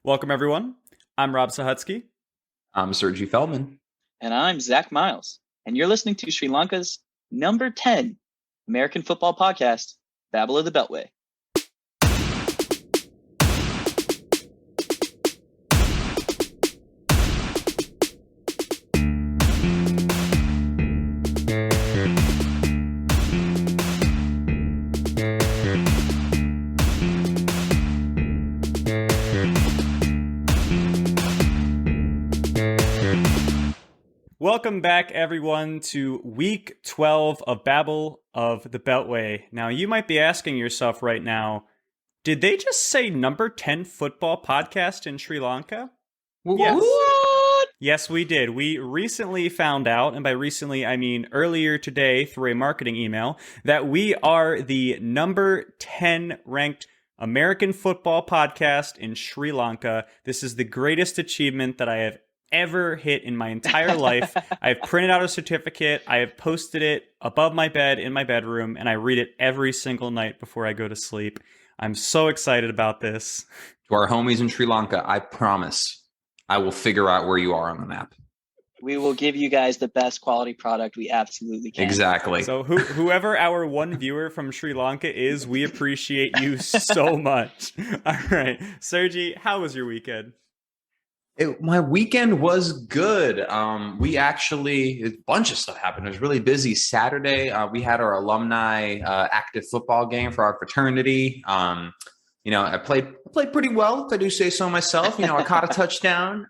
Welcome, everyone. I'm Rob Sahutsky. I'm Sergi Feldman. And I'm Zach Miles. And you're listening to Sri Lanka's number 10 American football podcast, Babble of the Beltway. Welcome back, everyone, to week 12 of Babble of the Beltway. Now, you might be asking yourself right now, did they just say number 10 football podcast in Sri Lanka? Yes. What? Yes, we did. We recently found out, and by recently, I mean earlier today through a marketing email, that we are the number 10 ranked American football podcast in Sri Lanka. This is the greatest achievement that I have ever hit in my entire life. I've printed out a certificate. I have posted it above my bed in my bedroom, and I read it every single night before I go to sleep. I'm so excited about this. To our homies in Sri Lanka, I promise I will figure out where you are on the map. We will give you guys the best quality product we absolutely can. Exactly. So whoever our one viewer from Sri Lanka is, we appreciate you so much. All right. Sergi, how was your weekend? My weekend was good. A bunch of stuff happened. It was really busy. Saturday, we had our alumni active football game for our fraternity. I played pretty well, if I do say so myself. I caught a touchdown.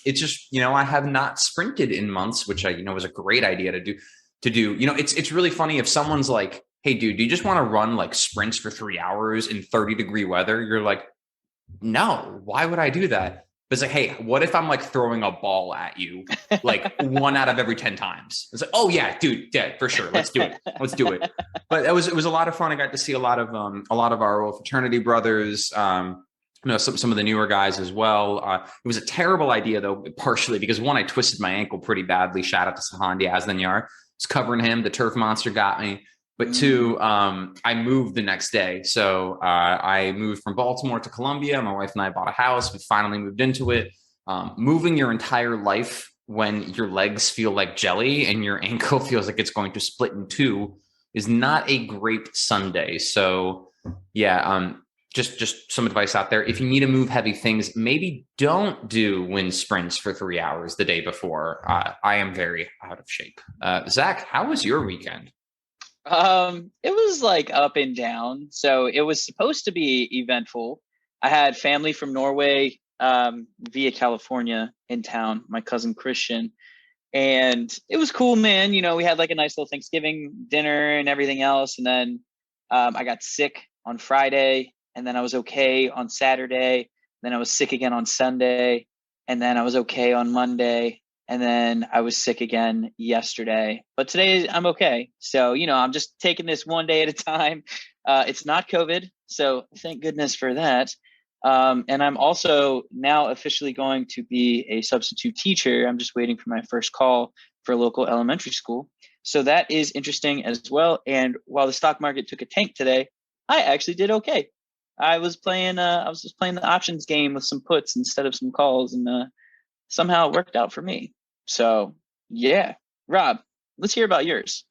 It's just, I have not sprinted in months, which was a great idea to do. It's really funny if someone's like, "Hey, dude, do you just want to run like sprints for 3 hours in 30-degree weather?" You're like, "No, why would I do that?" But it's like, hey, what if I'm like throwing a ball at you like 1 out of every 10 times? It's like, oh yeah, dude, yeah, for sure. Let's do it. But it was a lot of fun. I got to see a lot of our old fraternity brothers, some of the newer guys as well. It was a terrible idea though, partially because one, I twisted my ankle pretty badly. Shout out to Sahan Diaz-Nanyar. Was covering him. The turf monster got me. But two, I moved the next day. So I moved from Baltimore to Columbia. My wife and I bought a house. We finally moved into it. Moving your entire life when your legs feel like jelly and your ankle feels like it's going to split in two is not a great Sunday. So yeah, just some advice out there. If you need to move heavy things, maybe don't do wind sprints for 3 hours the day before. I am very out of shape. Zach, how was your weekend? It was like up and down. So it was supposed to be eventful. I had family from Norway via California in town, my cousin Christian. And it was cool, man. We had like a nice little Thanksgiving dinner and everything else. And then I got sick on Friday, and then I was okay on Saturday. Then I was sick again on Sunday, and then I was okay on Monday. And then I was sick again yesterday, but today I'm okay. So, I'm just taking this one day at a time. It's not COVID, so thank goodness for that. And I'm also now officially going to be a substitute teacher. I'm just waiting for my first call for a local elementary school. So that is interesting as well. And while the stock market took a tank today, I actually did okay. I was playing the options game with some puts instead of some calls, and somehow it worked out for me. So, yeah. Rob, let's hear about yours.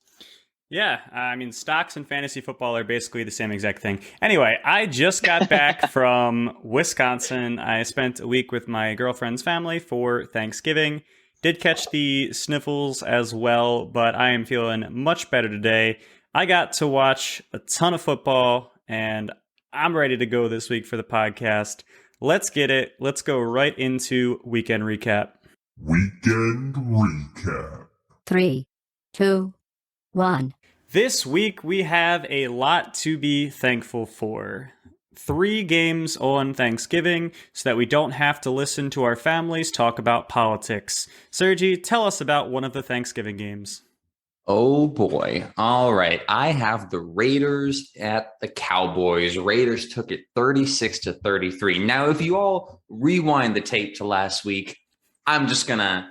Yeah, I mean, stocks and fantasy football are basically the same exact thing. Anyway, I just got back from Wisconsin. I spent a week with my girlfriend's family for Thanksgiving. Did catch the sniffles as well, but I am feeling much better today. I got to watch a ton of football, and I'm ready to go this week for the podcast. Let's get it. Let's go right into Weekend Recap. Weekend Recap. 3, 2, 1. This week we have a lot to be thankful for. 3 games on Thanksgiving so that we don't have to listen to our families talk about politics. Sergi, tell us about one of the Thanksgiving games. Oh boy. All right. I have the Raiders at the Cowboys. Raiders took it 36-33. Now, if you all rewind the tape to last week, I'm just gonna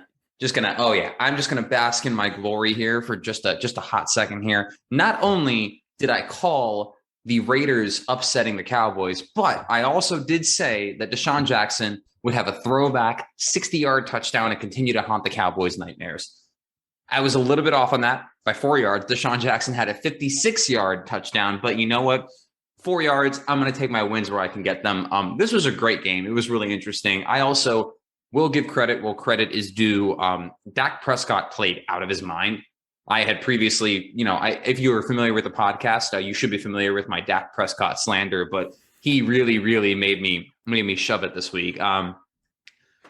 bask in my glory here for just a hot second here. Not only did I call the Raiders upsetting the Cowboys. But I also did say that Deshaun Jackson would have a throwback 60-yard touchdown and continue to haunt the Cowboys' nightmares. I was a little bit off on that by 4 yards. Deshaun Jackson had a 56-yard touchdown, but you know what? 4 yards, I'm going to take my wins where I can get them. This was a great game. It was really interesting. I also will give credit where credit is due. Dak Prescott played out of his mind. I had previously, if you were familiar with the podcast, you should be familiar with my Dak Prescott slander, but he really, really made me shove it this week.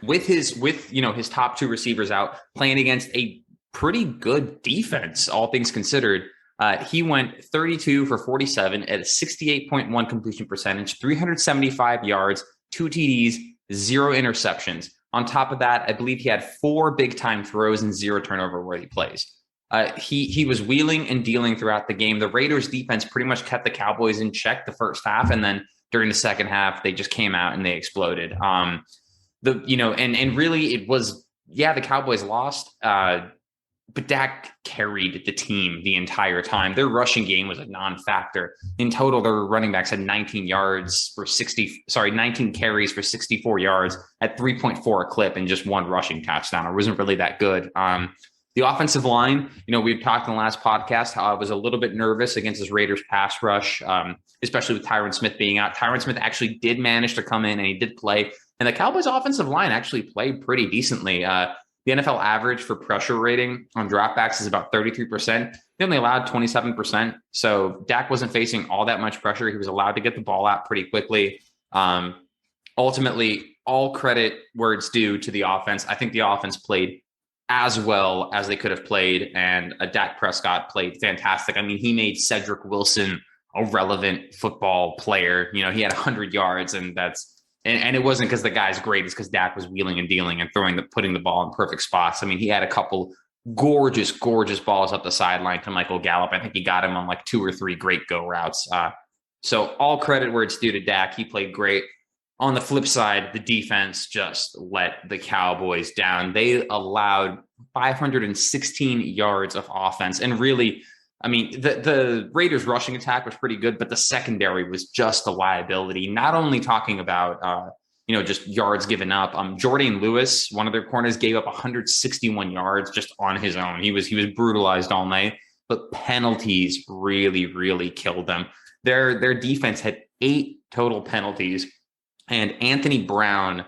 With his top two receivers out, playing against a pretty good defense, all things considered. He went 32 for 47 at a 68.1 completion percentage, 375 yards, 2 TDs, 0 interceptions. On top of that, I believe he had 4 big-time throws and 0 turnover-worthy plays. He was wheeling and dealing throughout the game. The Raiders defense pretty much kept the Cowboys in check the first half, and then during the second half, they just came out and they exploded. And really it was, the Cowboys lost, but Dak carried the team the entire time. Their rushing game was a non-factor. In total, their running backs had 19 carries for 64 yards at 3.4 a clip and just 1 rushing touchdown. It wasn't really that good. The offensive line, we've talked in the last podcast how I was a little bit nervous against this Raiders pass rush, especially with Tyron Smith being out. Tyron Smith actually did manage to come in and he did play. And the Cowboys offensive line actually played pretty decently. The NFL average for pressure rating on dropbacks is about 33%. They only allowed 27%. So Dak wasn't facing all that much pressure. He was allowed to get the ball out pretty quickly. Ultimately, all credit where it's due to the offense. I think the offense played as well as they could have played, and Dak Prescott played fantastic. I mean, he made Cedric Wilson a relevant football player. He had 100 yards, and and it wasn't because the guy's great. It's because Dak was wheeling and dealing and putting the ball in perfect spots. I mean, he had a couple gorgeous balls up the sideline to Michael Gallup. I think he got him on like 2 or 3 great go routes. So all credit where it's due to Dak. He played great. On the flip side, the defense just let the Cowboys down. They allowed 516 yards of offense. And really, I mean, the Raiders rushing attack was pretty good, but the secondary was just a liability. Not only talking about, just yards given up. Jordan Lewis, one of their corners, gave up 161 yards just on his own. He was brutalized all night, but penalties really, really killed them. Their defense had 8 total penalties. And Anthony Brown,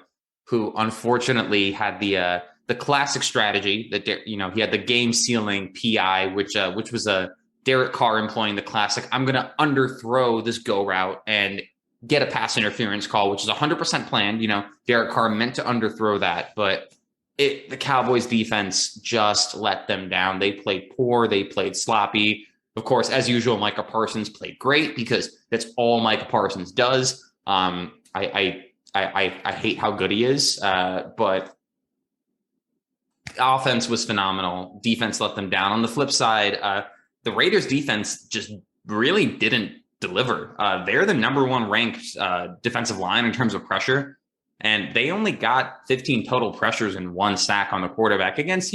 who unfortunately had the classic strategy that he had the game-sealing PI, which was a Derek Carr employing the classic, I'm going to underthrow this go route and get a pass interference call, which is 100% planned. Derek Carr meant to underthrow that, but the Cowboys defense just let them down. They played poor. They played sloppy. Of course, as usual, Micah Parsons played great because that's all Micah Parsons does. I hate how good he is, but offense was phenomenal. Defense let them down. On the flip side, the Raiders defense just really didn't deliver. They're the number 1 ranked defensive line in terms of pressure, and they only got 15 total pressures and 1 sack on the quarterback against,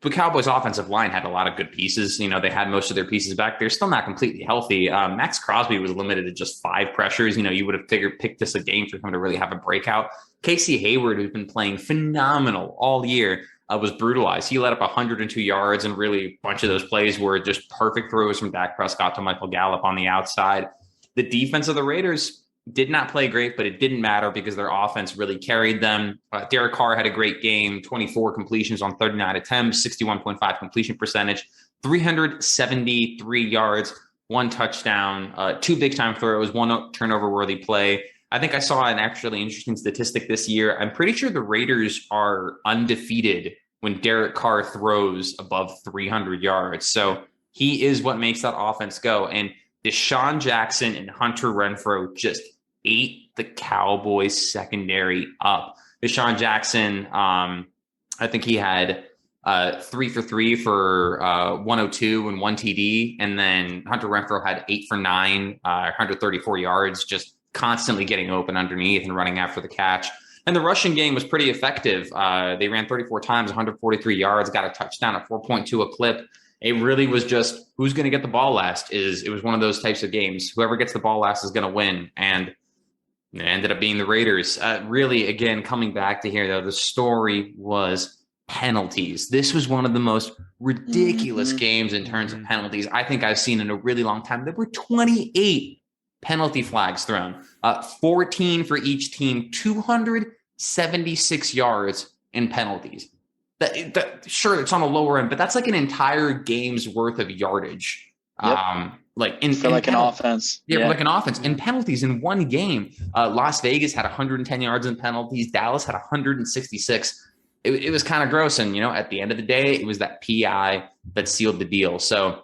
the Cowboys offensive line had a lot of good pieces. They had most of their pieces back. They're still not completely healthy. Max Crosby was limited to just 5 pressures. You would have picked this a game for him to really have a breakout. Casey Hayward, who's been playing phenomenal all year, was brutalized. He let up 102 yards, and really a bunch of those plays were just perfect throws from Dak Prescott to Michael Gallup on the outside. The defense of the Raiders did not play great, but it didn't matter because their offense really carried them. Derek Carr had a great game, 24 completions on 39 attempts, 61.5 completion percentage, 373 yards, 1 touchdown, 2 big-time throws, 1 turnover-worthy play. I think I saw an actually interesting statistic this year. I'm pretty sure the Raiders are undefeated when Derek Carr throws above 300 yards. So he is what makes that offense go. And Deshaun Jackson and Hunter Renfrow just ate the Cowboys secondary up. Deshaun Jackson, I think he had 3 for 3 for 102 and 1 TD. And then Hunter Renfrow had 8 for 9, 134 yards, just constantly getting open underneath and running after the catch. And the rushing game was pretty effective. They ran 34 times, 143 yards, got a touchdown at 4.2 a clip. It really was just who's going to get the ball last. It was one of those types of games. Whoever gets the ball last is going to win, and it ended up being the Raiders. Really, again, coming back to here though, the story was penalties. This was one of the most ridiculous games in terms of penalties I think I've seen in a really long time. There were 28 penalty flags thrown, 14 for each team, 276 yards in penalties. Sure, it's on the lower end, but that's like an entire game's worth of yardage. Yep. An offense. Yeah, for like an offense. Yeah. And penalties in one game. Las Vegas had 110 yards in penalties. Dallas had 166. It was kind of gross. And, at the end of the day, it was that PI that sealed the deal. So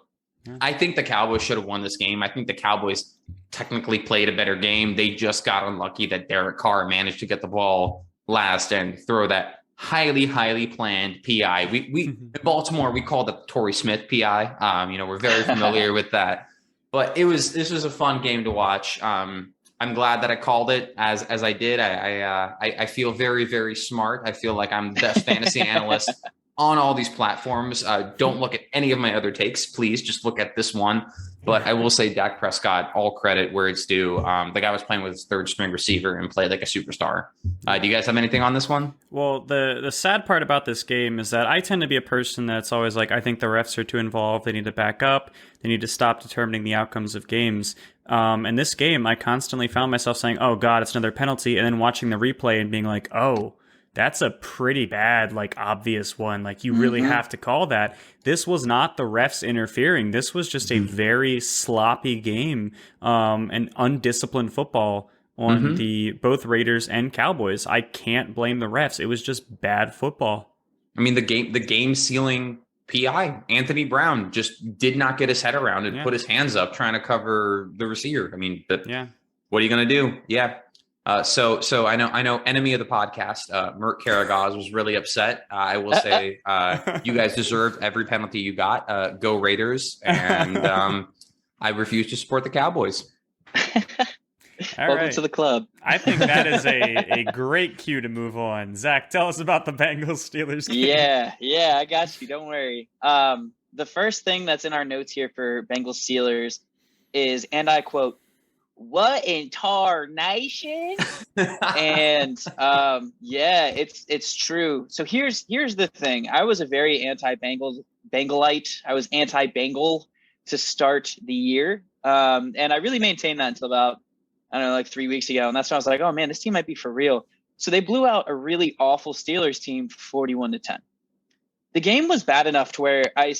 I think the Cowboys should have won this game. I think the Cowboys technically played a better game. They just got unlucky that Derek Carr managed to get the ball last and throw that highly, highly planned PI. We in Baltimore, we called it Torrey Smith PI. We're very familiar with that. But this was a fun game to watch. I'm glad that I called it as I did. I feel very, very smart. I feel like I'm the best fantasy analyst on all these platforms. Don't look at any of my other takes, please. Just look at this one. But I will say Dak Prescott, all credit where it's due. The guy was playing with his third string receiver and played like a superstar. Do you guys have anything on this one? Well, the sad part about this game is that I tend to be a person that's always like, I think the refs are too involved. They need to back up. They need to stop determining the outcomes of games. And this game, I constantly found myself saying, oh, God, it's another penalty. And then watching the replay and being like, oh, that's a pretty bad, obvious one. You really have to call that. This was not the refs interfering. This was just a very sloppy game and undisciplined football on the both Raiders and Cowboys. I can't blame the refs. It was just bad football. I mean, the game sealing PI, Anthony Brown, just did not get his head around and put his hands up trying to cover the receiver. I mean, what are you going to do? Yeah. So I know enemy of the podcast, Mert Karagaz was really upset. I will say, you guys deserved every penalty you got. Go Raiders. And I refuse to support the Cowboys. Welcome to the club. I think that is a great cue to move on. Zach, tell us about the Bengals-Steelers game. Yeah, I got you. Don't worry. The first thing that's in our notes here for Bengals-Steelers is, and I quote, "What in tar nation?" And it's true. So here's the thing. I was a very anti-Bengalite. I was anti-Bengal to start the year. And I really maintained that until about, 3 weeks ago. And that's when I was like, oh man, this team might be for real. So they blew out a really awful Steelers team 41-10. The game was bad enough to where I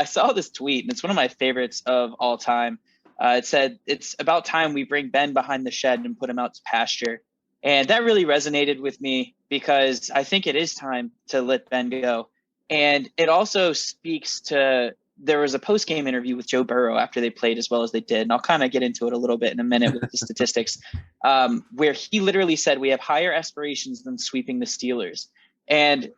saw this tweet, and it's one of my favorites of all time. It said, "It's about time we bring Ben behind the shed and put him out to pasture." And that really resonated with me because I think it is time to let Ben go. And it also speaks to, there was a post-game interview with Joe Burrow after they played as well as they did. And I'll kind of get into it a little bit in a minute with the statistics, where he literally said, "We have higher aspirations than sweeping the Steelers." And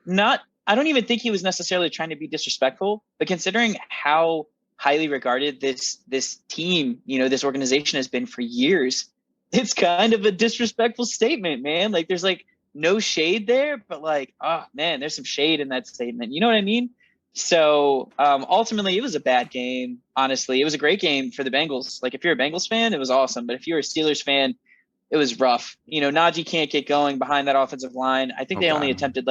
I don't even think he was necessarily trying to be disrespectful, but considering how highly regarded this team, this organization has been for years, it's kind of a disrespectful statement, man. There's no shade there, but oh man, there's some shade in that statement. You know what I mean? So ultimately it was a bad game. Honestly, it was a great game for the Bengals. If you're a Bengals fan, it was awesome. But if you're a Steelers fan, it was rough. Najee can't get going behind that offensive line. I think they only attempted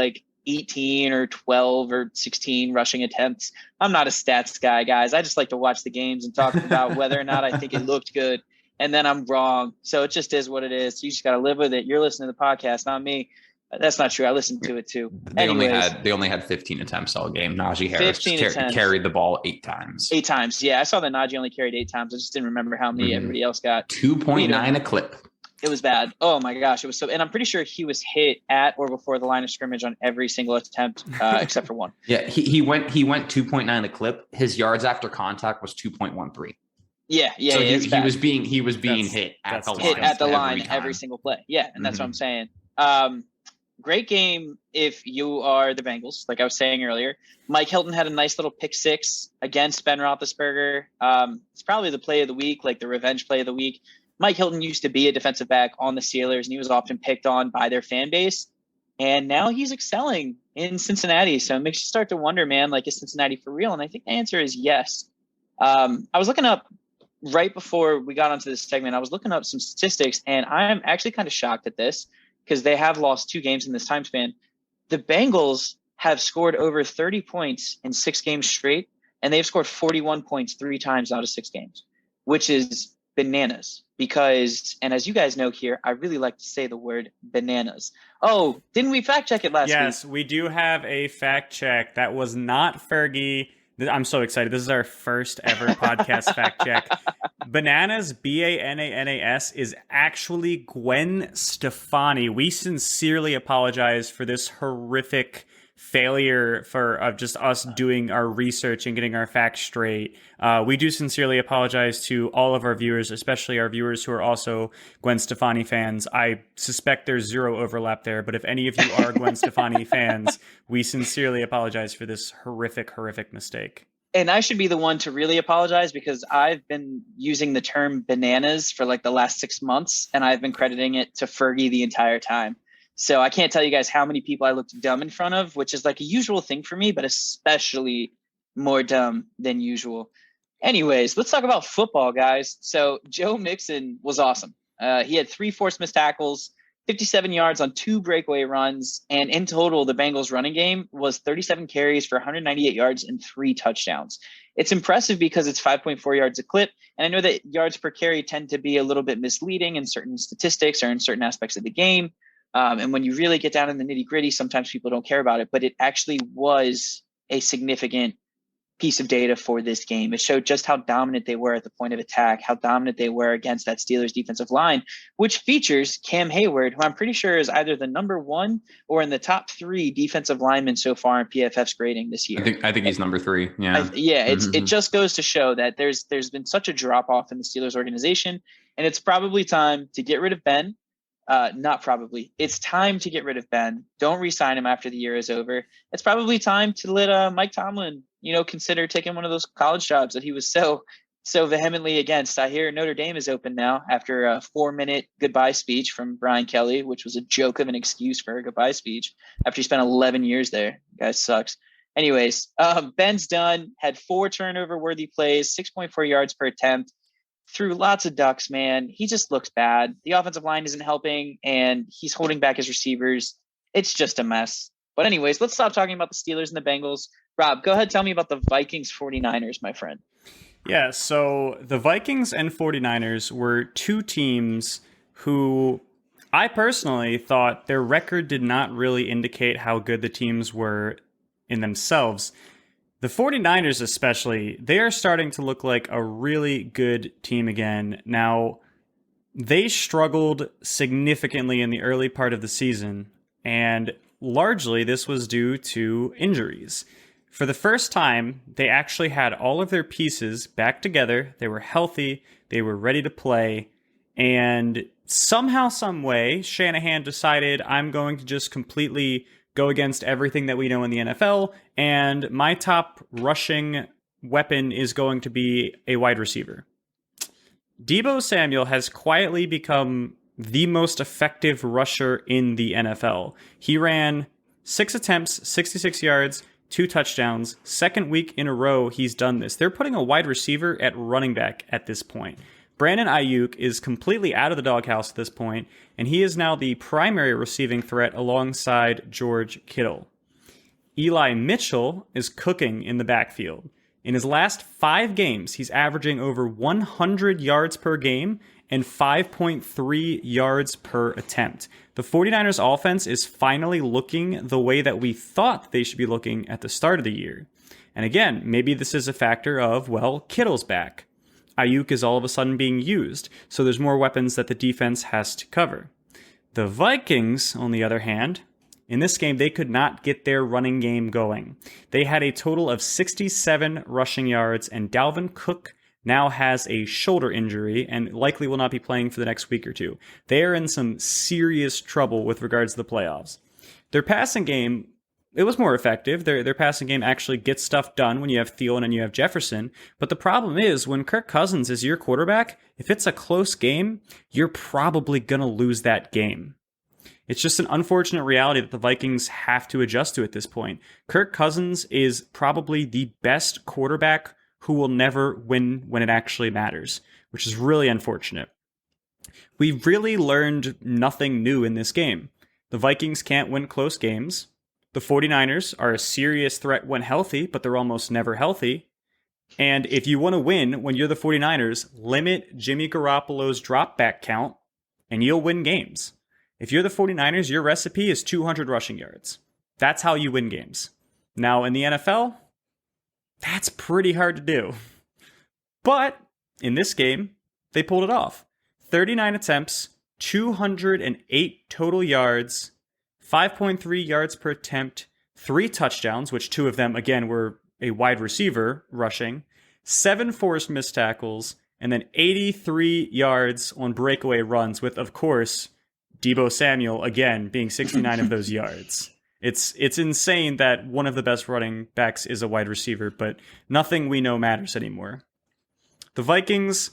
18 or 12 or 16 rushing attempts. I'm not a stats guy, guys. I just like to watch the games and talk about whether or not I think it looked good. And then I'm wrong. So it just is what it is. You just got to live with it. You're listening to the podcast, not me. That's not true. I listened to it too. They only had 15 attempts all game. Najee Harris carried the ball 8 times. 8 times. Yeah, I saw that Najee only carried 8 times. I just didn't remember how many everybody else got. 2.9 a clip. It was bad. Oh my gosh, it was so. And I'm pretty sure he was hit at or before the line of scrimmage on every single attempt, except for one. Yeah, he went 2.9 a clip. His yards after contact was 2.13. Yeah. So he was being hit at the line every single play. Yeah, and that's what I'm saying. Great game if you are the Bengals, like I was saying earlier. Mike Hilton had a nice little pick 6 against Ben Roethlisberger. It's probably the play of the week, the revenge play of the week. Mike Hilton used to be a defensive back on the Steelers, and he was often picked on by their fan base. And now he's excelling in Cincinnati. So it makes you start to wonder, man, like, is Cincinnati for real? And I think the answer is yes. I was looking up right before we got onto this segment, I was looking up some statistics, and I'm actually kind of shocked at this because they have lost 2 games in this time span. The Bengals have scored over 30 points in 6 games straight, and they've scored 41 points 3 times out of 6 games, which is bananas. Because, and as you guys know here, I really like to say the word bananas. Oh, didn't we fact check it last week? Yes, we do have a fact check. That was not Fergie. I'm so excited. This is our first ever podcast fact check. Bananas, Bananas, is actually Gwen Stefani. We sincerely apologize for this horrific failure of just us doing our research and getting our facts straight. We do sincerely apologize to all of our viewers, especially our viewers who are also Gwen Stefani fans. I suspect there's zero overlap there, but if any of you are Gwen Stefani fans, we sincerely apologize for this horrific mistake. And I should be the one to really apologize because I've been using the term bananas for like the last 6 months, and I've been crediting it to Fergie the entire time. So I can't tell you guys how many people I looked dumb in front of, which is like a usual thing for me, but especially more dumb than usual. Anyways, let's talk about football, guys. So Joe Mixon was awesome. He had 3 forced missed tackles, 57 yards on 2 breakaway runs, and in total, the Bengals running game was 37 carries for 198 yards and 3 touchdowns. It's impressive because it's 5.4 yards a clip, and I know that yards per carry tend to be a little bit misleading in certain statistics or in certain aspects of the game. And when you really get down in the nitty gritty, sometimes people don't care about it, but it actually was a significant piece of data for this game. It showed just how dominant they were at the point of attack, how dominant they were against that Steelers defensive line, which features Cam Hayward, who I'm pretty sure is either the number 1 or in the top 3 defensive linemen so far in PFF's grading this year. I think he's number 3. Yeah. It just goes to show that there's been such a drop off in the Steelers organization, and it's probably time to get rid of Ben. Not probably. It's time to get rid of Ben. Don't re-sign him after the year is over. It's probably time to let Mike Tomlin, consider taking one of those college jobs that he was so vehemently against. I hear Notre Dame is open now after a 4-minute goodbye speech from Brian Kelly, which was a joke of an excuse for a goodbye speech after he spent 11 years there. Guy sucks. Anyways, Ben's done. Had 4 turnover-worthy plays, 6.4 yards per attempt. Threw lots of ducks, man. He just looks bad. The offensive line isn't helping, and he's holding back his receivers. It's just a mess. But anyways, let's stop talking about the Steelers and the Bengals. Rob, go ahead. Tell me about the Vikings 49ers, my friend. Yeah, so the Vikings and 49ers were 2 teams who I personally thought their record did not really indicate how good the teams were in themselves. The 49ers especially, they are starting to look like a really good team again. Now, they struggled significantly in the early part of the season, and largely this was due to injuries. For the first time, they actually had all of their pieces back together. They were healthy, they were ready to play, and somehow, some way, Shanahan decided, I'm going to just completely go against everything that we know in the NFL, and my top rushing weapon is going to be a wide receiver. Deebo Samuel has quietly become the most effective rusher in the NFL. He ran 6 attempts, 66 yards, 2 touchdowns. Second week in a row he's done this. They're putting a wide receiver at running back at this point. Brandon Ayuk is completely out of the doghouse at this point, and he is now the primary receiving threat alongside George Kittle. Eli Mitchell is cooking in the backfield. In his last 5 games, he's averaging over 100 yards per game and 5.3 yards per attempt. The 49ers offense is finally looking the way that we thought they should be looking at the start of the year. And again, maybe this is a factor of, well, Kittle's back. Ayuk is all of a sudden being used, so there's more weapons that the defense has to cover. The Vikings, on the other hand, in this game, they could not get their running game going. They had a total of 67 rushing yards, and Dalvin Cook now has a shoulder injury and likely will not be playing for the next week or 2. They are in some serious trouble with regards to the playoffs. Their passing game, it was more effective. Their passing game actually gets stuff done when you have Thielen and you have Jefferson. But the problem is, when Kirk Cousins is your quarterback, if it's a close game, you're probably going to lose that game. It's just an unfortunate reality that the Vikings have to adjust to at this point. Kirk Cousins is probably the best quarterback who will never win when it actually matters, which is really unfortunate. We really learned nothing new in this game. The Vikings can't win close games. The 49ers are a serious threat when healthy, but they're almost never healthy. And if you want to win when you're the 49ers, limit Jimmy Garoppolo's drop back count and you'll win games. If you're the 49ers, your recipe is 200 rushing yards. That's how you win games. Now, in the NFL, that's pretty hard to do. But in this game, they pulled it off. 39 attempts, 208 total yards, 5.3 yards per attempt, 3 touchdowns, which 2 of them, again, were a wide receiver rushing, 7 forced missed tackles, and then 83 yards on breakaway runs with, of course, Deebo Samuel, again, being 69 of those yards. It's insane that one of the best running backs is a wide receiver, but nothing we know matters anymore. The Vikings,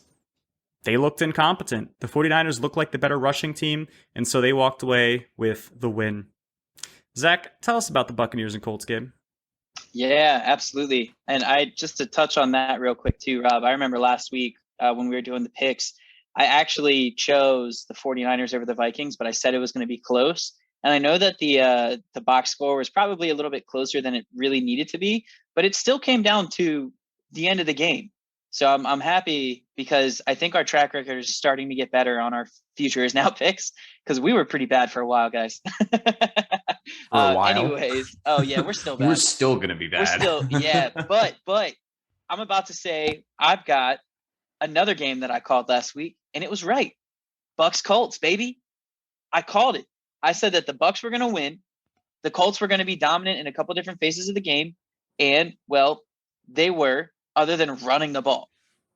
they looked incompetent. The 49ers looked like the better rushing team, and so they walked away with the win. Zach, tell us about the Buccaneers and Colts game. Yeah, absolutely. And just to touch on that real quick too, Rob, I remember last week when we were doing the picks, I actually chose the 49ers over the Vikings, but I said it was going to be close. And I know that the box score was probably a little bit closer than it really needed to be, but it still came down to the end of the game. So I'm happy because I think our track record is starting to get better on our future is now picks, because we were pretty bad for a while, guys. For a while. Anyways, oh yeah, we're still bad. We're still gonna be bad. But I'm about to say I've got another game that I called last week, and it was right. Bucks Colts, baby. I called it. I said that the Bucks were going to win. The Colts were going to be dominant in a couple different phases of the game. And, well, they were, other than running the ball.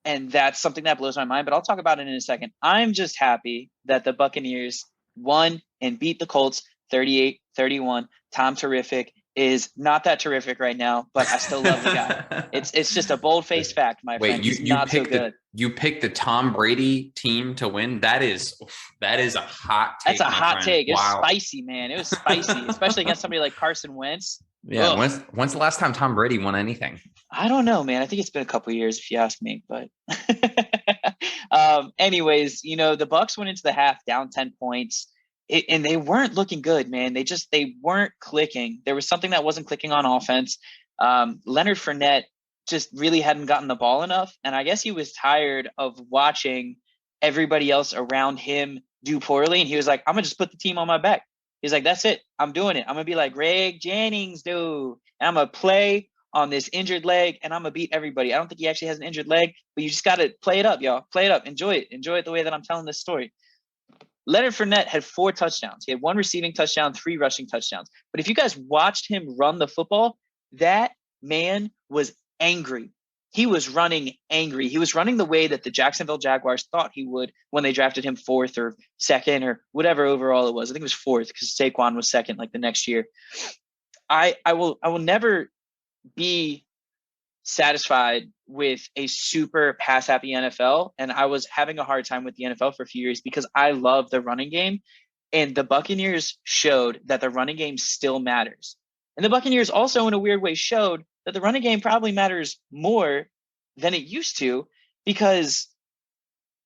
And that's something that blows my mind, but I'll talk about it in a second. I'm just happy that the Buccaneers won and beat the Colts 38-31. Tom Terrific is not that terrific right now, but I still love the guy. It's just a bold-faced fact, my friend. Wait, you picked the Tom Brady team to win? That is a hot take. That's a hot friend. take. It was Wow. spicy, man. It was spicy, especially against somebody like Carson Wentz. Yeah. Ugh. When's the last time Tom Brady won anything? I don't know, man. I think it's been a couple of years if you ask me, but anyways, the Bucks went into the half down 10 points. And they weren't looking good, man. They weren't clicking. There was something that wasn't clicking on offense. Leonard Fournette just really hadn't gotten the ball enough. And I guess he was tired of watching everybody else around him do poorly. And he was like, I'm going to just put the team on my back. He's like, that's it. I'm doing it. I'm going to be like Greg Jennings, dude. And I'm going to play on this injured leg, and I'm going to beat everybody. I don't think he actually has an injured leg, but you just got to play it up, y'all. Play it up. Enjoy it. Enjoy it the way that I'm telling this story. Leonard Fournette had 4 touchdowns. He had 1 receiving touchdown, 3 rushing touchdowns. But if you guys watched him run the football, that man was angry. He was running angry. He was running the way that the Jacksonville Jaguars thought he would when they drafted him 4th or 2nd or whatever overall it was. I think it was 4th because Saquon was 2nd like the next year. I will never be satisfied with a super pass happy NFL. And I was having a hard time with the NFL for a few years because I love the running game. And the Buccaneers showed that the running game still matters. And the Buccaneers also in a weird way showed that the running game probably matters more than it used to because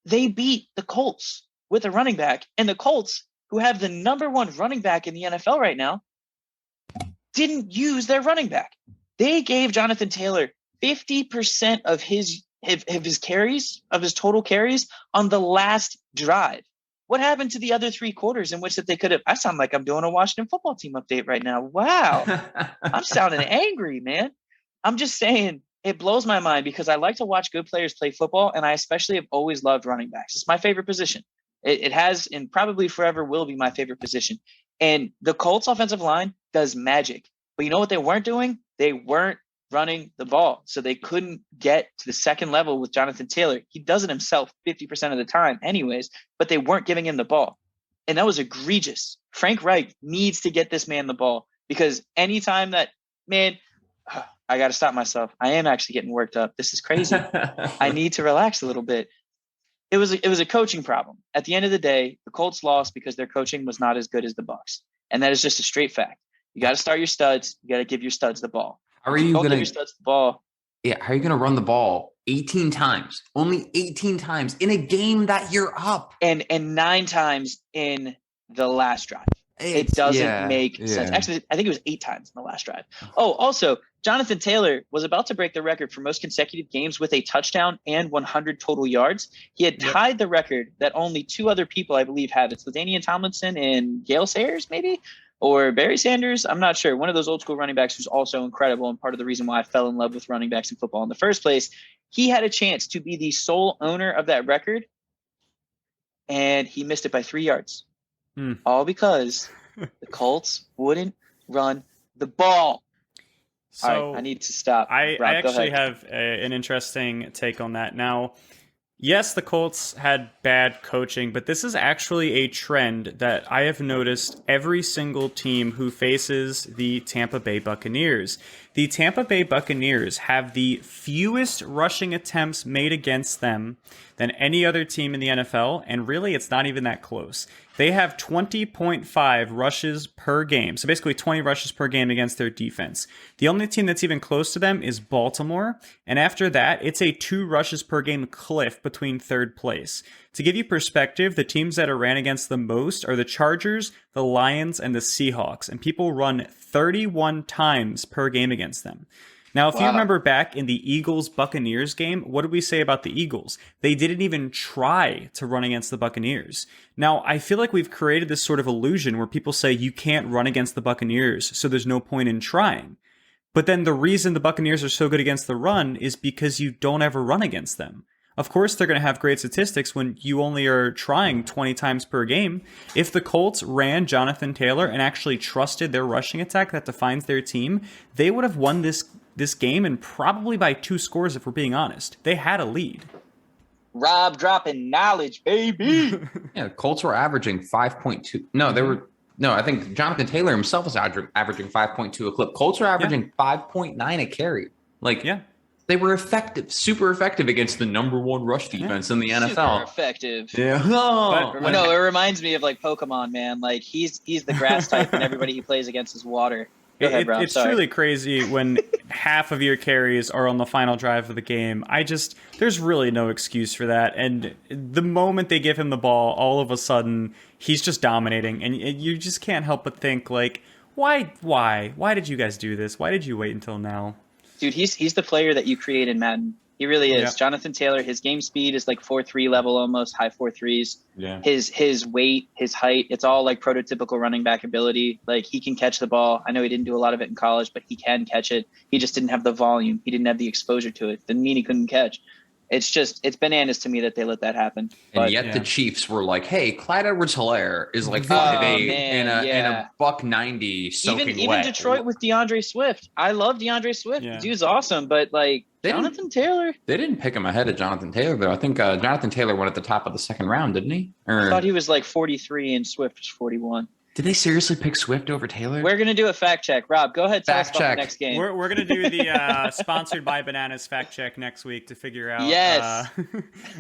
they beat the Colts with a running back. And the Colts, who have the #1 running back in the NFL right now, didn't use their running back. They gave Jonathan Taylor 50% of his carries, of his total carries on the last drive. What happened to the other 3 quarters in which that they could have? I sound like I'm doing a Washington football team update right now. Wow. I'm sounding angry, man. I'm just saying it blows my mind because I like to watch good players play football, and I especially have always loved running backs. It's my favorite position. It has and probably forever will be my favorite position. And the Colts offensive line does magic. But you know what they weren't doing? They weren't running the ball. So they couldn't get to the second level with Jonathan Taylor. He does it himself 50% of the time anyways, but they weren't giving him the ball. And that was egregious. Frank Reich needs to get this man the ball because anytime that, man, I got to stop myself. I am actually getting worked up. This is crazy. I need to relax a little bit. it was a coaching problem. At the end of the day, the Colts lost because their coaching was not as good as the Bucs, and that is just a straight fact. You got to start your studs. You got to give your studs the ball. How are you going to give your studs the ball? Yeah, how are you going to run the ball 18 times? Only 18 times in a game that you're up, and 9 times in the last drive. It doesn't make sense. Actually, I think it was 8 times in the last drive. Oh, also, Jonathan Taylor was about to break the record for most consecutive games with a touchdown and 100 total yards. He had tied the record that only 2 other people, I believe, had. It's LaDainian Tomlinson and Gale Sayers, maybe, or Barry Sanders. I'm not sure. One of those old school running backs who's also incredible and part of the reason why I fell in love with running backs in football in the first place. He had a chance to be the sole owner of that record, and he missed it by 3 yards. All because the Colts wouldn't run the ball. So all right, I need to stop. I Rob, actually have an interesting take on that. Now, yes, the Colts had bad coaching, but this is actually a trend that I have noticed every single team who faces the Tampa Bay Buccaneers. The Tampa Bay Buccaneers have the fewest rushing attempts made against them than any other team in the NFL, and really it's not even that close. They have 20.5 rushes per game, so basically 20 rushes per game against their defense. The only team that's even close to them is Baltimore, and after that, it's a 2 rushes per game cliff between third place. To give you perspective, the teams that are ran against the most are the Chargers, the Lions, and the Seahawks, and people run 31 times per game against them. Now, if you remember back in the Eagles-Buccaneers game, what did we say about the Eagles? They didn't even try to run against the Buccaneers. Now, I feel like we've created this sort of illusion where people say you can't run against the Buccaneers, so there's no point in trying. But then the reason the Buccaneers are so good against the run is because you don't ever run against them. Of course, they're going to have great statistics when you only are trying 20 times per game. If the Colts ran Jonathan Taylor and actually trusted their rushing attack that defines their team, they would have won this game, and probably by 2 scores if we're being honest. They had a lead. Rob dropping knowledge, baby. Yeah, the Colts were averaging 5.2. No, they were. No, I think Jonathan Taylor himself was averaging 5.2 a clip. Colts were averaging 5.9 a carry. They were effective, super effective against the number 1 rush defense in the NFL. Super effective. Yeah. No, it reminds me of like Pokemon, man. Like he's the grass type, and everybody he plays against is water. Go ahead, Rob. It's truly crazy when half of your carries are on the final drive of the game. There's really no excuse for that. And the moment they give him the ball, all of a sudden, he's just dominating. And you just can't help but think, like, why? Why did you guys do this? Why did you wait until now? Dude, he's the player that you create in Madden. He really is. Yeah. Jonathan Taylor, his game speed is like 4.3 level, almost high 4.3s. Yeah. His weight, his height, it's all like prototypical running back ability. Like he can catch the ball. I know he didn't do a lot of it in college, but he can catch it. He just didn't have the volume. He didn't have the exposure to it. Didn't mean he couldn't catch. It's bananas to me that they let that happen. And yet the Chiefs were like, hey, Clyde Edwards-Helaire is like 5'8" and a $190 soaking even wet. Detroit with DeAndre Swift. I love DeAndre Swift. Yeah. The dude's awesome, but like Jonathan Taylor. They didn't pick him ahead of Jonathan Taylor, though. I think Jonathan Taylor went at the top of the 2nd round, didn't he? I thought he was like 43 and Swift was 41. Did they seriously pick Swift over Taylor? We're going to do a fact check. Rob, go ahead. Tell us about the next game. We're going to do the sponsored by Bananas fact check next week to figure out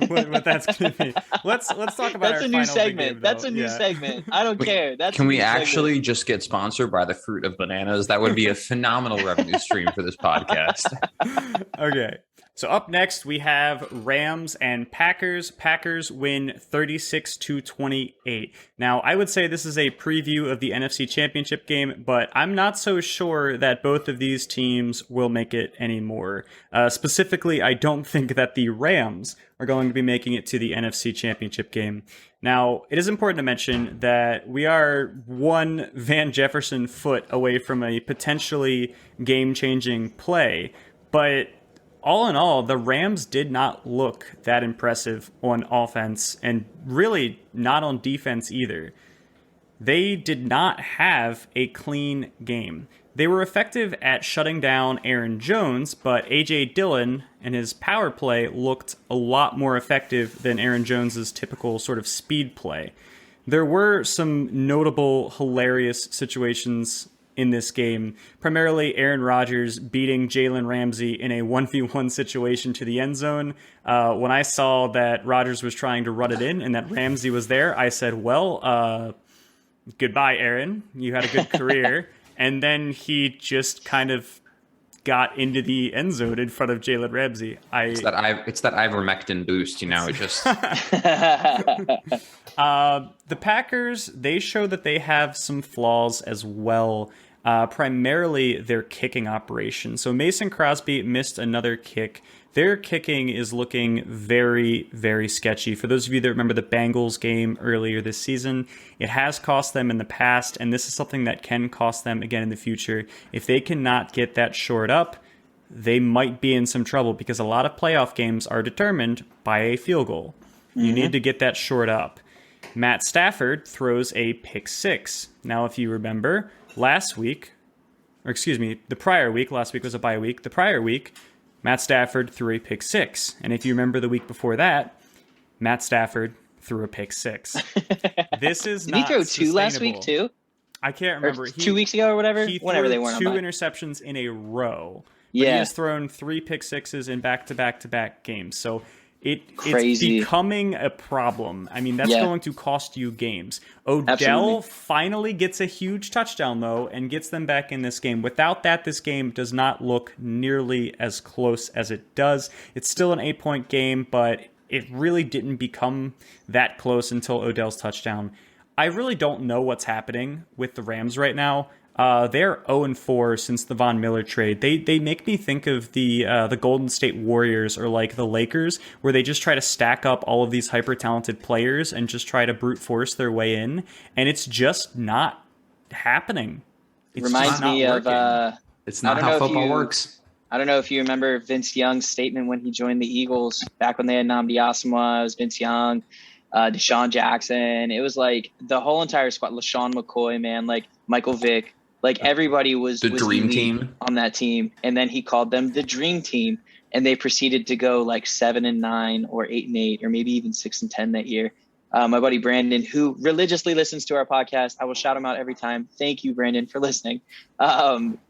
what that's going to be. Let's talk about that's our a new final segment. big game, That's a new segment. I don't care. Can we actually just get sponsored by the fruit of bananas? That would be a phenomenal revenue stream for this podcast. Okay. So up next, we have Rams and Packers. Packers win 36-28. Now, I would say this is a preview of the NFC Championship game, but I'm not so sure that both of these teams will make it anymore. Specifically, I don't think that the Rams are going to be making it to the NFC Championship game. Now, it is important to mention that we are one Van Jefferson foot away from a potentially game-changing play, but all in all, the Rams did not look that impressive on offense and really not on defense either. They did not have a clean game. They were effective at shutting down Aaron Jones, but A.J. Dillon and his power play looked a lot more effective than Aaron Jones's typical sort of speed play. There were some notable, hilarious situations in this game. Primarily Aaron Rodgers beating Jalen Ramsey in a 1v1 situation to the end zone. When I saw that Rodgers was trying to run it in and that Ramsey was there, I said, well, goodbye, Aaron. You had a good career. And then he just kind of got into the end zone in front of Jalen Ramsey. It's that ivermectin boost, It just the Packers, they show that they have some flaws as well. Primarily their kicking operation. So Mason Crosby missed another kick. Their kicking is looking very, very sketchy. For those of you that remember the Bengals game earlier this season, it has cost them in the past, and this is something that can cost them again in the future. If they cannot get that shored up, they might be in some trouble because a lot of playoff games are determined by a field goal. You need to get that shored up. Matt Stafford throws a pick six. Now, if you remember, last week was a bye week. The prior week, Matt Stafford threw a pick six. And if you remember the week before that, Matt Stafford threw a pick six. This is Did not he throw two last week too? I can't remember. Or 2 weeks ago or whatever? Whenever they weren't on two bye. interceptions in a row. But Yeah. he has thrown 3 pick sixes in back-to-back games. So it's Crazy. becoming a problem. I mean, that's going to cost you games. Odell Absolutely. finally gets a huge touchdown, though, and gets them back in this game. Without that, this game does not look nearly as close as it does. It's still an 8-point game, but it really didn't become that close until Odell's touchdown. I really don't know what's happening with the Rams right now. They're 0-4 since the Von Miller trade. They make me think of the Golden State Warriors or like the Lakers, where they just try to stack up all of these hyper talented players and just try to brute force their way in, and it's just not happening. It's Reminds just not me working. of it's not how football works. I don't know if you remember Vince Young's statement when he joined the Eagles back when they had Nnamdi Asomugha. It was Vince Young, Deshaun Jackson. It was like the whole entire squad. LaShawn McCoy, man, like Michael Vick. Like everybody was The dream elite team on that team, and then he called them the dream team, and they proceeded to go like 7-9 or 8-8 or maybe even 6-10 that year. My buddy Brandon, who religiously listens to our podcast, I will shout him out every time. Thank you, Brandon, for listening.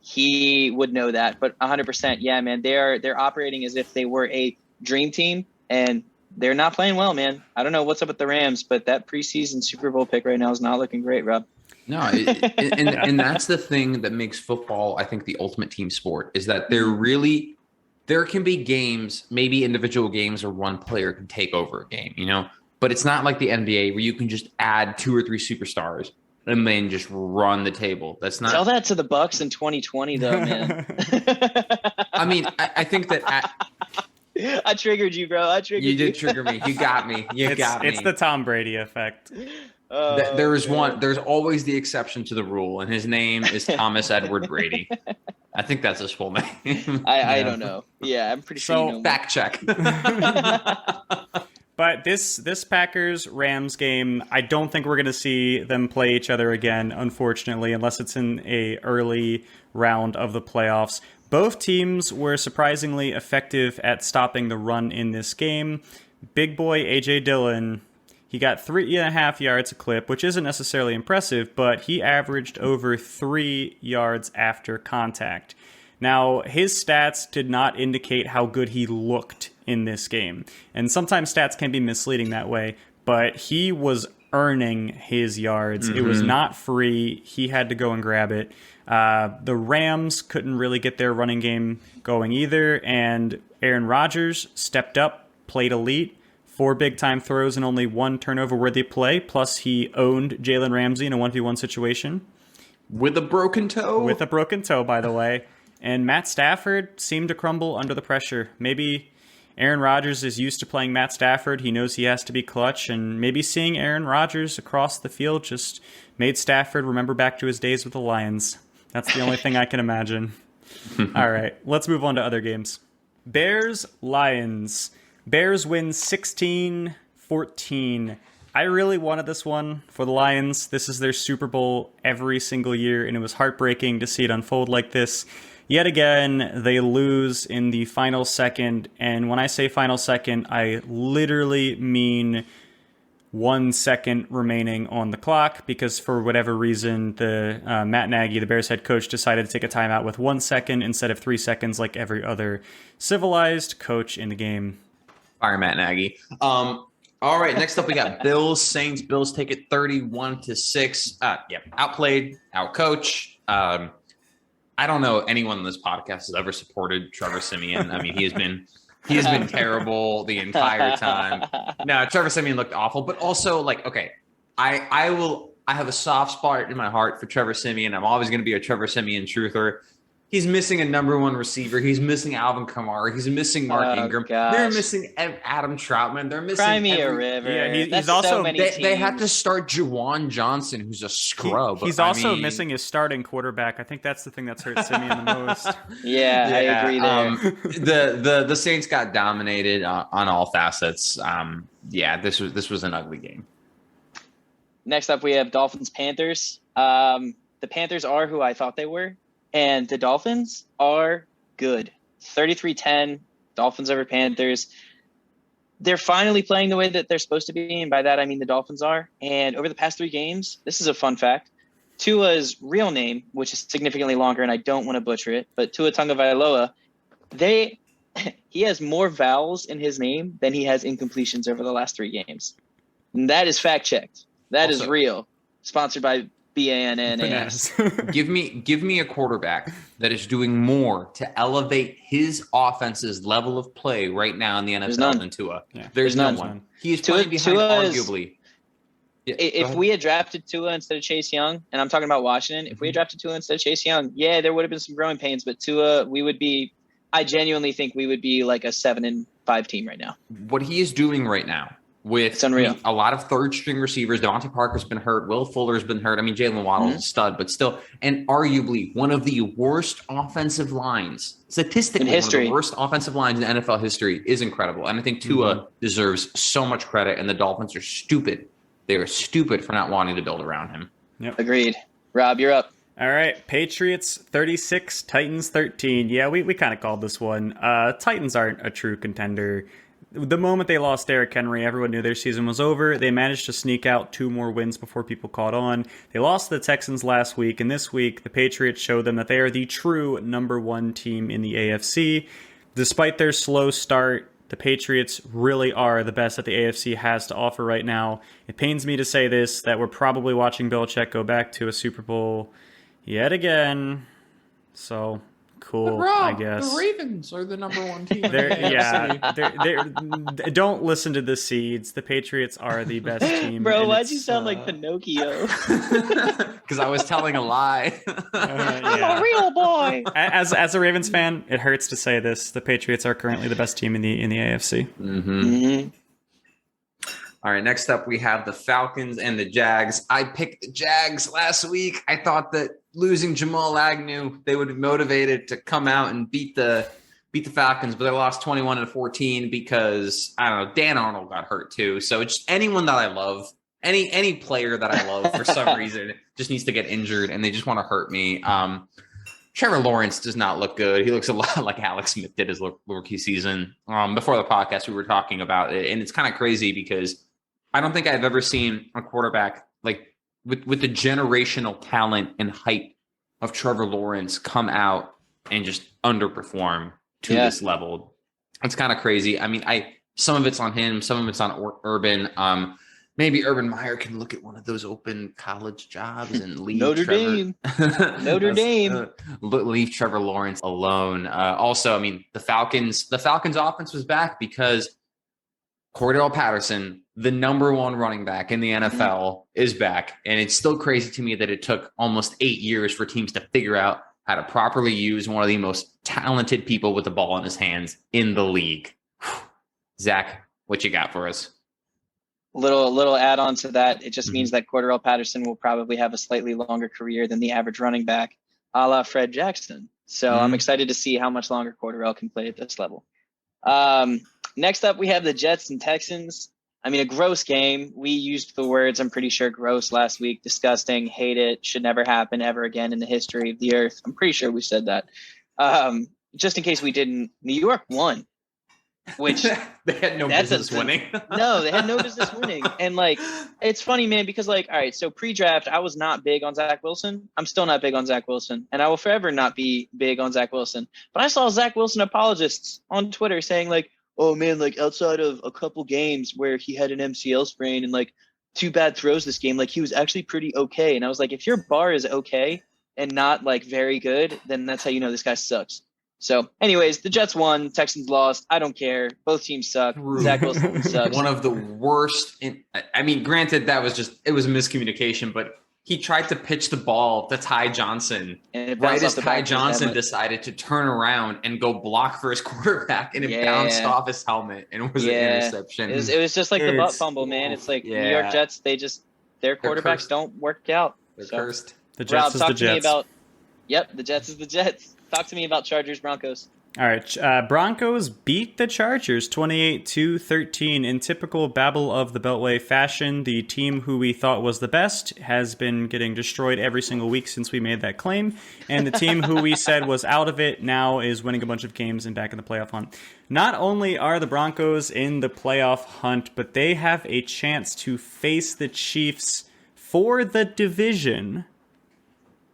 He would know that, but 100%, yeah, man, they're operating as if they were a dream team, and they're not playing well, man. I don't know what's up with the Rams, but that preseason Super Bowl pick right now is not looking great, Rob. No, and that's the thing that makes football, I think, the ultimate team sport, is that there can be games, maybe individual games where one player can take over a game, but it's not like the NBA where you can just add 2 or 3 superstars and then just run the table. That's not. Tell that to the Bucks in 2020, though, man. I mean, I think that I triggered you, bro. you did trigger me. You got me. It's the Tom Brady effect. There's always the exception to the rule, and his name is Thomas Edward Brady. I think that's his full name. I don't know. Yeah, I'm pretty sure. So, you know Fact check. But this Packers-Rams game, I don't think we're going to see them play each other again, unfortunately, unless it's in a early round of the playoffs. Both teams were surprisingly effective at stopping the run in this game. Big boy A.J. Dillon, he got 3.5 yards a clip, which isn't necessarily impressive, but he averaged over 3 yards after contact. Now, his stats did not indicate how good he looked in this game. And sometimes stats can be misleading that way, but he was earning his yards. It was not free. He had to go and grab it. The Rams couldn't really get their running game going either, and Aaron Rodgers stepped up, played elite, 4 big-time throws and only 1 turnover-worthy play, plus he owned Jalen Ramsey in a 1v1 situation. With a broken toe? With a broken toe, by the way. And Matt Stafford seemed to crumble under the pressure. Maybe Aaron Rodgers is used to playing Matt Stafford. He knows he has to be clutch, and maybe seeing Aaron Rodgers across the field just made Stafford remember back to his days with the Lions. That's the only thing I can imagine. All right, let's move on to other games. Bears-Lions. Bears win 16-14. I really wanted this one for the Lions. This is their Super Bowl every single year, and it was heartbreaking to see it unfold like this. Yet again, they lose in the final second, and when I say final second, I literally mean 1 second remaining on the clock because for whatever reason, the Matt Nagy, the Bears head coach, decided to take a timeout with 1 second instead of 3 seconds like every other civilized coach in the game. Fire Matt Nagy. All right, next up we got Bills Saints. Bills take it 31-6. Outplayed, outcoached. I don't know anyone on this podcast has ever supported Trevor Siemian. I mean, he has been terrible the entire time. No, Trevor Siemian looked awful, but also I have a soft spot in my heart for Trevor Siemian. I'm always going to be a Trevor Siemian truther. He's missing a number one receiver. He's missing Alvin Kamara. He's missing Mark Ingram. Gosh. They're missing Adam Troutman. They're missing. Cry me a river. Yeah, he's also they had to start Juwan Johnson, who's a scrub. He's also missing his starting quarterback. I think that's the thing that's hurt Siemian the most. Yeah, I agree there. The Saints got dominated on all facets. This was an ugly game. Next up, we have Dolphins Panthers. The Panthers are who I thought they were. And the Dolphins are good. 33-10, Dolphins over Panthers. They're finally playing the way that they're supposed to be, and by that I mean the Dolphins are. And over the past 3 games, this is a fun fact, Tua's real name, which is significantly longer, and I don't want to butcher it, but Tua Tagovailoa, he has more vowels in his name than he has incompletions over the last 3 games. And that is fact-checked. That is real. Sponsored by BANNAS. Give me a quarterback that is doing more to elevate his offense's level of play right now in the NFL than Tua. Yeah. There's no one. He is playing behind arguably. If we had drafted Tua instead of Chase Young, and I'm talking about Washington, if we had drafted Tua instead of Chase Young, there would have been some growing pains, but Tua, I genuinely think we would be like a 7-5 team right now. What he is doing right now, with a lot of third-string receivers. Devontae Parker's been hurt. Will Fuller's been hurt. I mean, Jalen Waddle's a stud, but still, and arguably one of the worst offensive lines, statistically, one of the worst offensive lines in NFL history is incredible. And I think Tua deserves so much credit, and the Dolphins are stupid. They are stupid for not wanting to build around him. Yep. Agreed. Rob, you're up. All right, Patriots 36, Titans 13. Yeah, we kind of called this one. Titans aren't a true contender. The moment they lost Derrick Henry, everyone knew their season was over. They managed to sneak out 2 more wins before people caught on. They lost to the Texans last week, and this week the Patriots showed them that they are the true number 1 team in the AFC. Despite their slow start, the Patriots really are the best that the AFC has to offer right now. It pains me to say this, that we're probably watching Belichick go back to a Super Bowl yet again. So cool, I guess. The Ravens are the number 1 team. Don't listen to the seeds. The Patriots are the best team. Bro, why'd you sound like Pinocchio? Because I was telling a lie. I'm a real boy. As a Ravens fan, it hurts to say this. The Patriots are currently the best team in the AFC. All right, next up we have the Falcons and the Jags. I picked the Jags last week. I thought that losing Jamal Agnew, they would be motivated to come out and beat the Falcons, but they lost 21-14 because, I don't know, Dan Arnold got hurt too. So it's just anyone that I love, any player that I love for some reason just needs to get injured, and they just want to hurt me. Trevor Lawrence does not look good. He looks a lot like Alex Smith did his rookie season. Before the podcast, we were talking about it, and it's kind of crazy because I don't think I've ever seen a quarterback like with the generational talent and hype of Trevor Lawrence come out and just underperform to this level. It's kind of crazy. I mean, some of it's on him, some of it's on Urban. Maybe Urban Meyer can look at one of those open college jobs and leave Notre Dame. Leave Trevor Lawrence alone. Also, I mean, the Falcons offense was back because Cordell Patterson, the number 1 running back in the NFL, is back. And it's still crazy to me that it took almost 8 years for teams to figure out how to properly use one of the most talented people with the ball in his hands in the league. Zach, what you got for us? Little add on to that. It just means that Cordell Patterson will probably have a slightly longer career than the average running back, a la Fred Jackson. So I'm excited to see how much longer Cordell can play at this level. Next up, we have the Jets and Texans. I mean, a gross game. We used the words, I'm pretty sure, gross last week. Disgusting, hate it, should never happen ever again in the history of the earth. I'm pretty sure we said that. Just in case we didn't, New York won. which they had no that's business winning. No, they had no business winning. And like, it's funny, man, because like, all right, so pre-draft, I was not big on Zach Wilson. I'm still not big on Zach Wilson, and I will forever not be big on Zach Wilson. But I saw Zach Wilson apologists on Twitter saying like, oh man, like outside of a couple games where he had an MCL sprain and like 2 bad throws this game, like he was actually pretty okay. And I was like, if your bar is okay and not like very good, then that's how you know this guy sucks. So, anyways, the Jets won, Texans lost. I don't care. Both teams suck. Zach Wilson sucks. One of the worst. I mean, granted, it was a miscommunication, but he tried to pitch the ball to Ty Johnson. And right as Ty Johnson decided to turn around and go block for his quarterback, and it bounced off his helmet and was an interception. It was just like the butt fumble, man. It's like New York Jets, their quarterbacks don't work out. They're cursed. The Jets is the Jets. The Jets is the Jets. Talk to me about Chargers Broncos. All right, Broncos beat the Chargers 28-13 in typical Babble of the Beltway fashion. The team who we thought was the best has been getting destroyed every single week since we made that claim, and the team who we said was out of it now is winning a bunch of games and back in the playoff hunt. Not only are the Broncos in the playoff hunt, but they have a chance to face the Chiefs for the division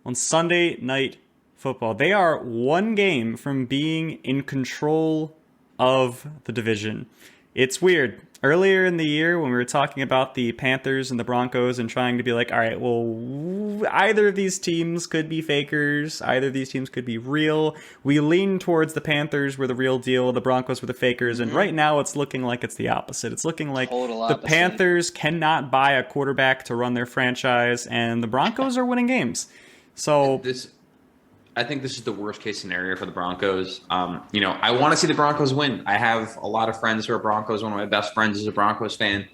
on Sunday Night Football. They are one game from being in control of the division. It's weird. Earlier in the year, when we were talking about the Panthers and the Broncos and trying to be like, all right, well, either of these teams could be fakers, either of these teams could be real. We lean towards the Panthers were the real deal, the Broncos were the fakers, and right now it's looking like it's the opposite. It's looking like the Panthers cannot buy a quarterback to run their franchise, and the Broncos are winning games. So I think this is the worst case scenario for the Broncos. I want to see the Broncos win. I have a lot of friends who are Broncos. One of my best friends is a Broncos fan.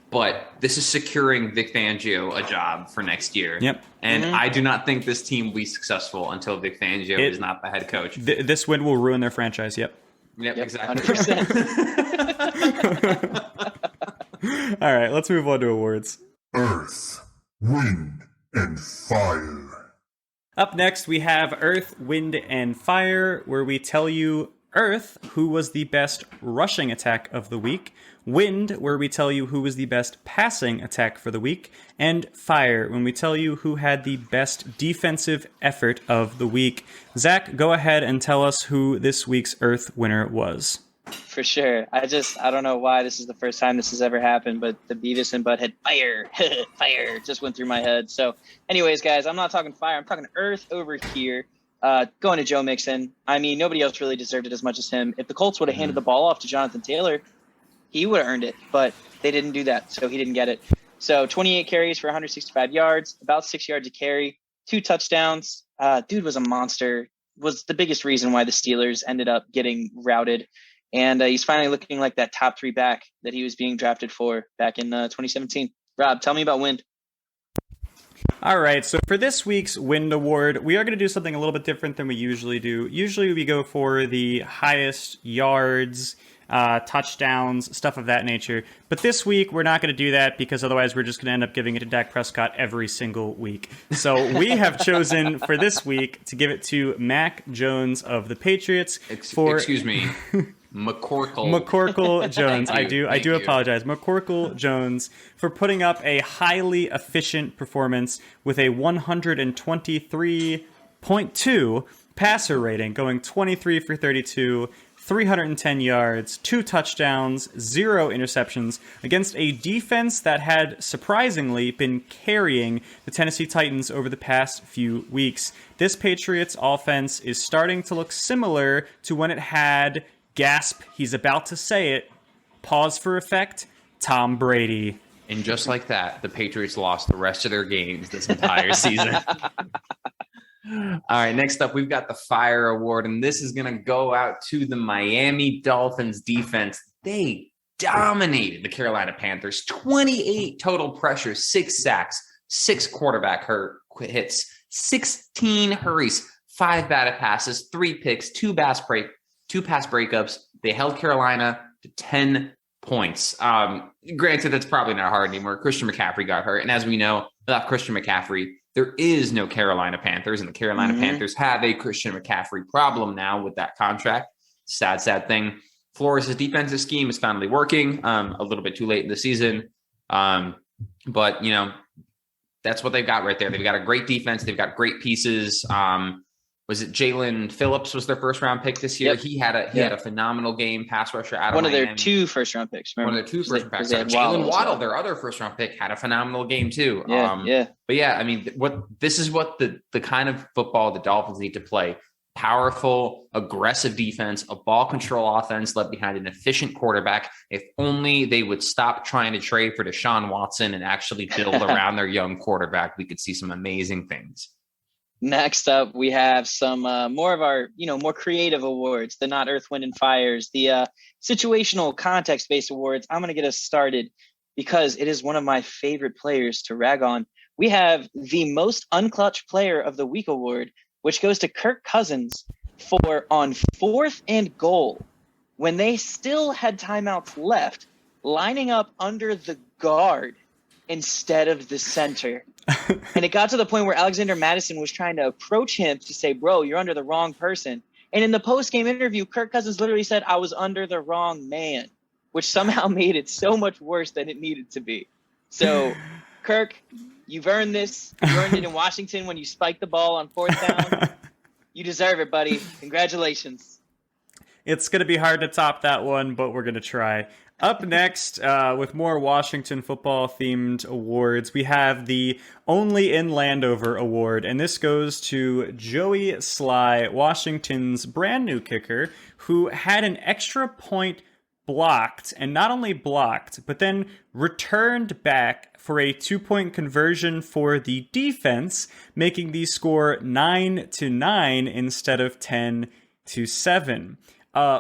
But this is securing Vic Fangio a job for next year. Yep. And I do not think this team will be succall until Vic Fangio is not the head coach. This win will ruin their franchise. Yep, exactly. 100%. All right, let's move on to awards. Earth, Wind, and Fire. Up next, we have Earth, Wind, and Fire, where we tell you Earth, who was the best rushing attack of the week, Wind, where we tell you who was the best passing attack for the week, and Fire, when we tell you who had the best defensive effort of the week. Zach, go ahead and tell us who this week's Earth winner was. For sure. I don't know why this is the first time this has ever happened, but the Beavis and Butthead fire just went through my head. So anyways, guys, I'm not talking fire. I'm talking Earth over here. Going to Joe Mixon. I mean, nobody else really deserved it as much as him. If the Colts would have handed the ball off to Jonathan Taylor, he would have earned it, but they didn't do that, so he didn't get it. So 28 carries for 165 yards, about 6 yards a carry, 2 touchdowns. Dude was a monster, was the biggest reason why the Steelers ended up getting routed. And he's finally looking like that top 3 back that he was being drafted for back in 2017. Rob, tell me about Wind. All right, so for this week's Wind Award, we are going to do something a little bit different than we usually do. Usually we go for the highest yards, touchdowns, stuff of that nature. But this week, we're not going to do that because otherwise we're just going to end up giving it to Dak Prescott every single week. So we have chosen for this week to give it to Mac Jones of the Patriots. Excuse me. McCorkle Jones. I do apologize. McCorkle Jones for putting up a highly efficient performance with a 123.2 passer rating, going 23 for 32, 310 yards, 2 touchdowns, 0 interceptions against a defense that had surprisingly been carrying the Tennessee Titans over the past few weeks. This Patriots offense is starting to look similar to when it had, gasp, he's about to say it, pause for effect, Tom Brady. And just like that, the Patriots lost the rest of their games this entire season. All right, next up, we've got the Fire Award, and this is going to go out to the Miami Dolphins defense. They dominated the Carolina Panthers. 28 total pressures, 6 sacks, 6 quarterback hits, 16 hurries, 5 batted passes, 3 picks, 2 pass breakups. They held Carolina to 10 points. Granted, that's probably not hard anymore. Christian McCaffrey got hurt, and as we know, without Christian McCaffrey, there is no Carolina Panthers, and the Carolina Panthers have a Christian McCaffrey problem now with that contract. Sad thing. Flores' defensive scheme is finally working. A little bit too late in the season. But, that's what they've got right there. They've got a great defense. They've got great pieces. Was it Jalen Phillips was their first round pick this year? Yep. He had a phenomenal game, pass rusher out of one of Miami. their 2 first round picks. Remember? One of their 2 first round picks. Jalen Waddle, their other first round pick, had a phenomenal game too. Yeah. But yeah, I mean, this is what the kind of football the Dolphins need to play. Powerful, aggressive defense, a ball control offense led behind an efficient quarterback. If only they would stop trying to trade for Deshaun Watson and actually build around their young quarterback, we could see some amazing things. Next up, we have some more of our, more creative awards, the not Earth, Wind, and Fires, the situational context-based awards. I'm going to get us started because it is one of my favorite players to rag on. We have the most unclutch player of the week award, which goes to Kirk Cousins for on 4th and goal, when they still had timeouts left, lining up under the guard instead of the center. And it got to the point where Alexander Madison was trying to approach him to say, bro, you're under the wrong person. And in the post-game interview, Kirk Cousins literally said, I was under the wrong man, which somehow made it so much worse than it needed to be. So, Kirk, you've earned this. You earned it in Washington when you spiked the ball on 4th down. You deserve it, buddy. Congratulations. It's going to be hard to top that one, but we're going to try. Up next, with more Washington football themed awards, we have the Only in Landover award, and this goes to Joey Sly, Washington's brand new kicker, who had an extra point blocked, and not only blocked, but then returned back for a 2-point conversion for the defense, making the score 9-9 instead of 10-7.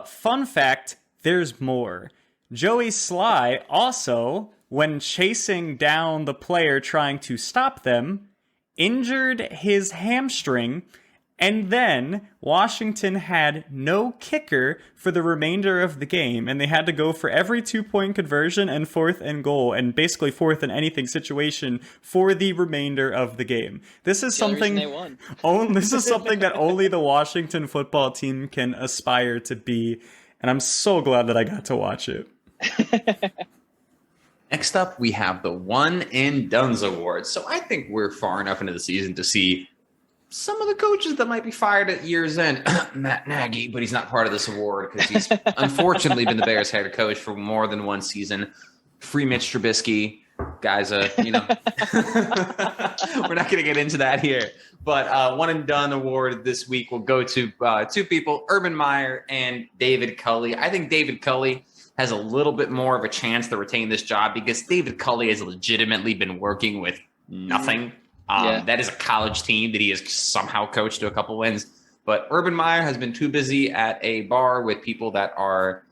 Fun fact, there's more. Joey Sly also, when chasing down the player trying to stop them, injured his hamstring, and then Washington had no kicker for the remainder of the game, and they had to go for every 2-point conversion and 4th and goal, and basically 4th and anything situation for the remainder of the game. This is something this is something that only the Washington football team can aspire to be, and I'm so glad that I got to watch it. Next up, we have the One and Done's Award. So I think we're far enough into the season to see some of the coaches that might be fired at year's end. Matt Nagy, but he's not part of this award because he's unfortunately been the Bears head coach for more than one season. Free Mitch Trubisky. Guys, we're not going to get into that here. But One and Done Award this week will go to 2 people, Urban Meyer and David Culley. I think David Culley has a little bit more of a chance to retain this job because David Culley has legitimately been working with nothing. That is a college team that he has somehow coached to a couple wins. But Urban Meyer has been too busy at a bar with people that are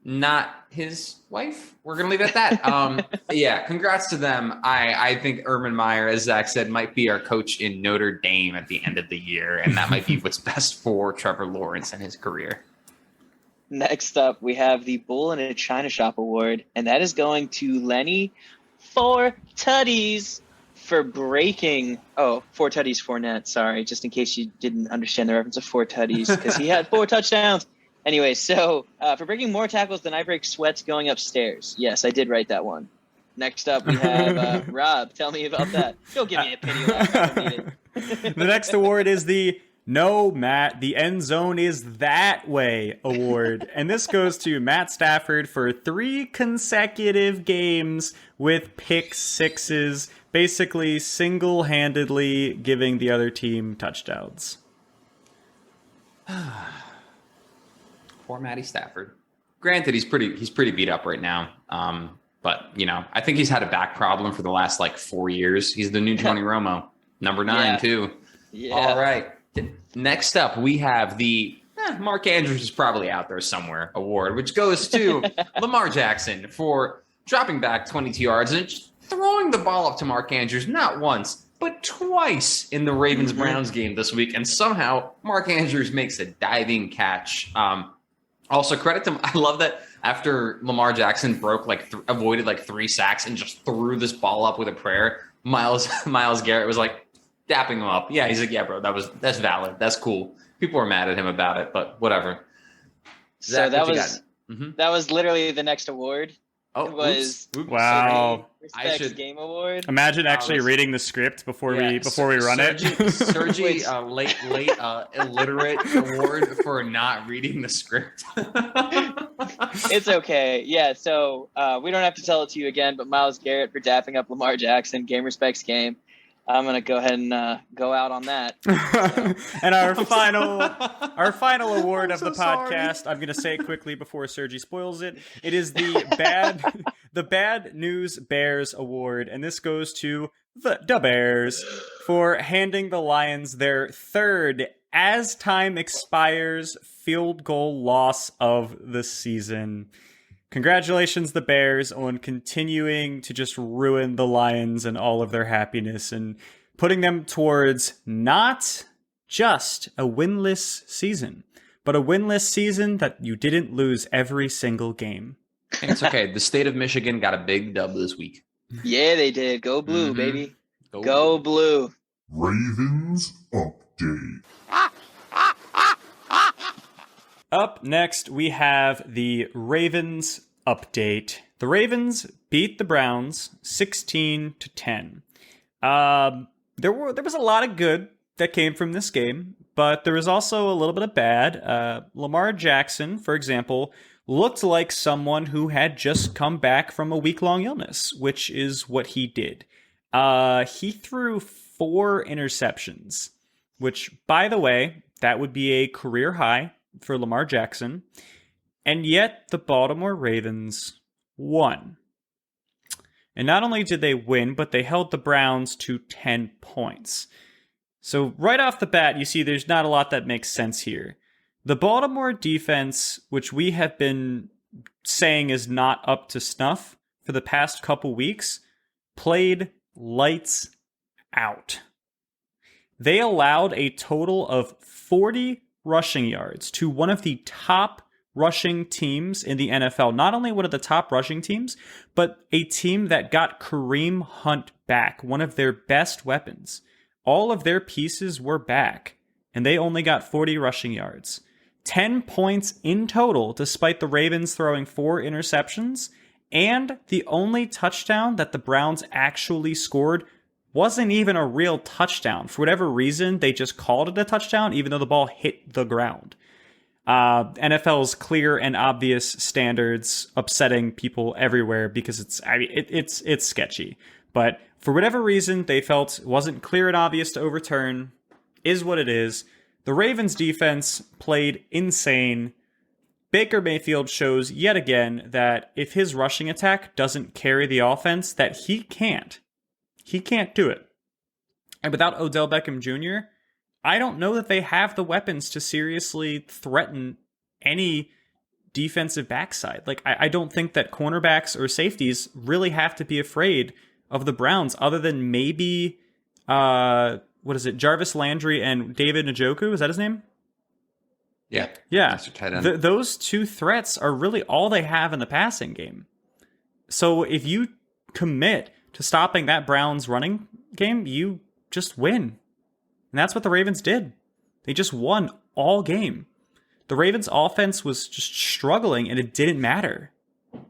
not his wife. We're going to leave it at that. Yeah, congrats to them. I think Urban Meyer, as Zach said, might be our coach in Notre Dame at the end of the year. And that might be what's best for Trevor Lawrence and his career. Next up, we have the Bull in a China Shop Award, and that is going to Lenny 4 Tutties for breaking. Oh, 4 Tutties, 4 nets. Sorry, just in case you didn't understand the reference of 4 Tutties, because he had 4 touchdowns. Anyway, so for breaking more tackles than I break sweats going upstairs. Yes, I did write that one. Next up, we have Rob. Tell me about that. Don't give me a pity laugh. I don't need it. The next award is the No, Matt, the End Zone is That Way award. And this goes to Matt Stafford for 3 consecutive games with pick sixes, basically single-handedly giving the other team touchdowns. Poor Matty Stafford. Granted, he's pretty beat up right now. But, I think he's had a back problem for the last 4 years. He's the new Tony Romo, number 9 too. Yeah. All right. Next up, we have the Mark Andrews is probably out there somewhere award, which goes to Lamar Jackson for dropping back 22 yards and just throwing the ball up to Mark Andrews not once, but twice in the Ravens-Browns game this week. And somehow Mark Andrews makes a diving catch. Also, credit to him. I love that after Lamar Jackson avoided 3 sacks and just threw this ball up with a prayer, Myles Garrett was dapping him up. Yeah, he's like, yeah, bro, that's valid. That's cool. People were mad at him about it, but whatever. Zach, so That was literally the next award. Oh, It was oops. Wow. Respects Game Award. Imagine actually reading the script before we run it. Sergi, late illiterate award for not reading the script. It's okay. Yeah, so we don't have to tell it to you again, but Myles Garrett for dapping up Lamar Jackson, Game Respects Game. I'm gonna go ahead and go out on that. And our final award of the podcast. I'm gonna say it quickly before Sergi spoils it. It is the Bad News Bears Award, and this goes to the Bears for handing the Lions their third, as time expires, field goal loss of the season. Congratulations, the Bears, on continuing to just ruin the Lions and all of their happiness and putting them towards not just a winless season, but a winless season that you didn't lose every single game. It's okay. The state of Michigan got a big dub this week. Yeah, they did. Go blue, baby. Go blue. Ravens update. Up next, we have the Ravens update. The Ravens beat the Browns 16-10. There was a lot of good that came from this game, but there was also a little bit of bad. Lamar Jackson, for example, looked like someone who had just come back from a week-long illness, which is what he did. He threw 4 interceptions, which, by the way, that would be a career high for Lamar Jackson, and yet the Baltimore Ravens won. And not only did they win, but they held the Browns to 10 points. So right off the bat, you see there's not a lot that makes sense here. The Baltimore defense, which we have been saying is not up to snuff for the past couple weeks, played lights out. They allowed a total of 40 rushing yards to one of the top rushing teams in the NFL. Not only one of the top rushing teams, but a team that got Kareem Hunt back, one of their best weapons. All of their pieces were back, and they only got 40 rushing yards. 10 points in total, despite the Ravens throwing 4 interceptions, and the only touchdown that the Browns actually scored wasn't even a real touchdown. For whatever reason, they just called it a touchdown, even though the ball hit the ground. NFL's clear and obvious standards upsetting people everywhere because it's sketchy. But for whatever reason, they felt it wasn't clear and obvious to overturn. Is what it is. The Ravens defense played insane. Baker Mayfield shows yet again that if his rushing attack doesn't carry the offense, that he can't. He can't do it. And without Odell Beckham Jr., I don't know that they have the weapons to seriously threaten any defensive backside. Like, I don't think that cornerbacks or safeties really have to be afraid of the Browns, other than maybe, Jarvis Landry and David Njoku? Is that his name? Yeah. Yeah. Tight end. Those two threats are really all they have in the passing game. So if you commit to stopping that Browns running game, you just win. And that's what the Ravens did. They just won all game. The Ravens offense was just struggling, and it didn't matter.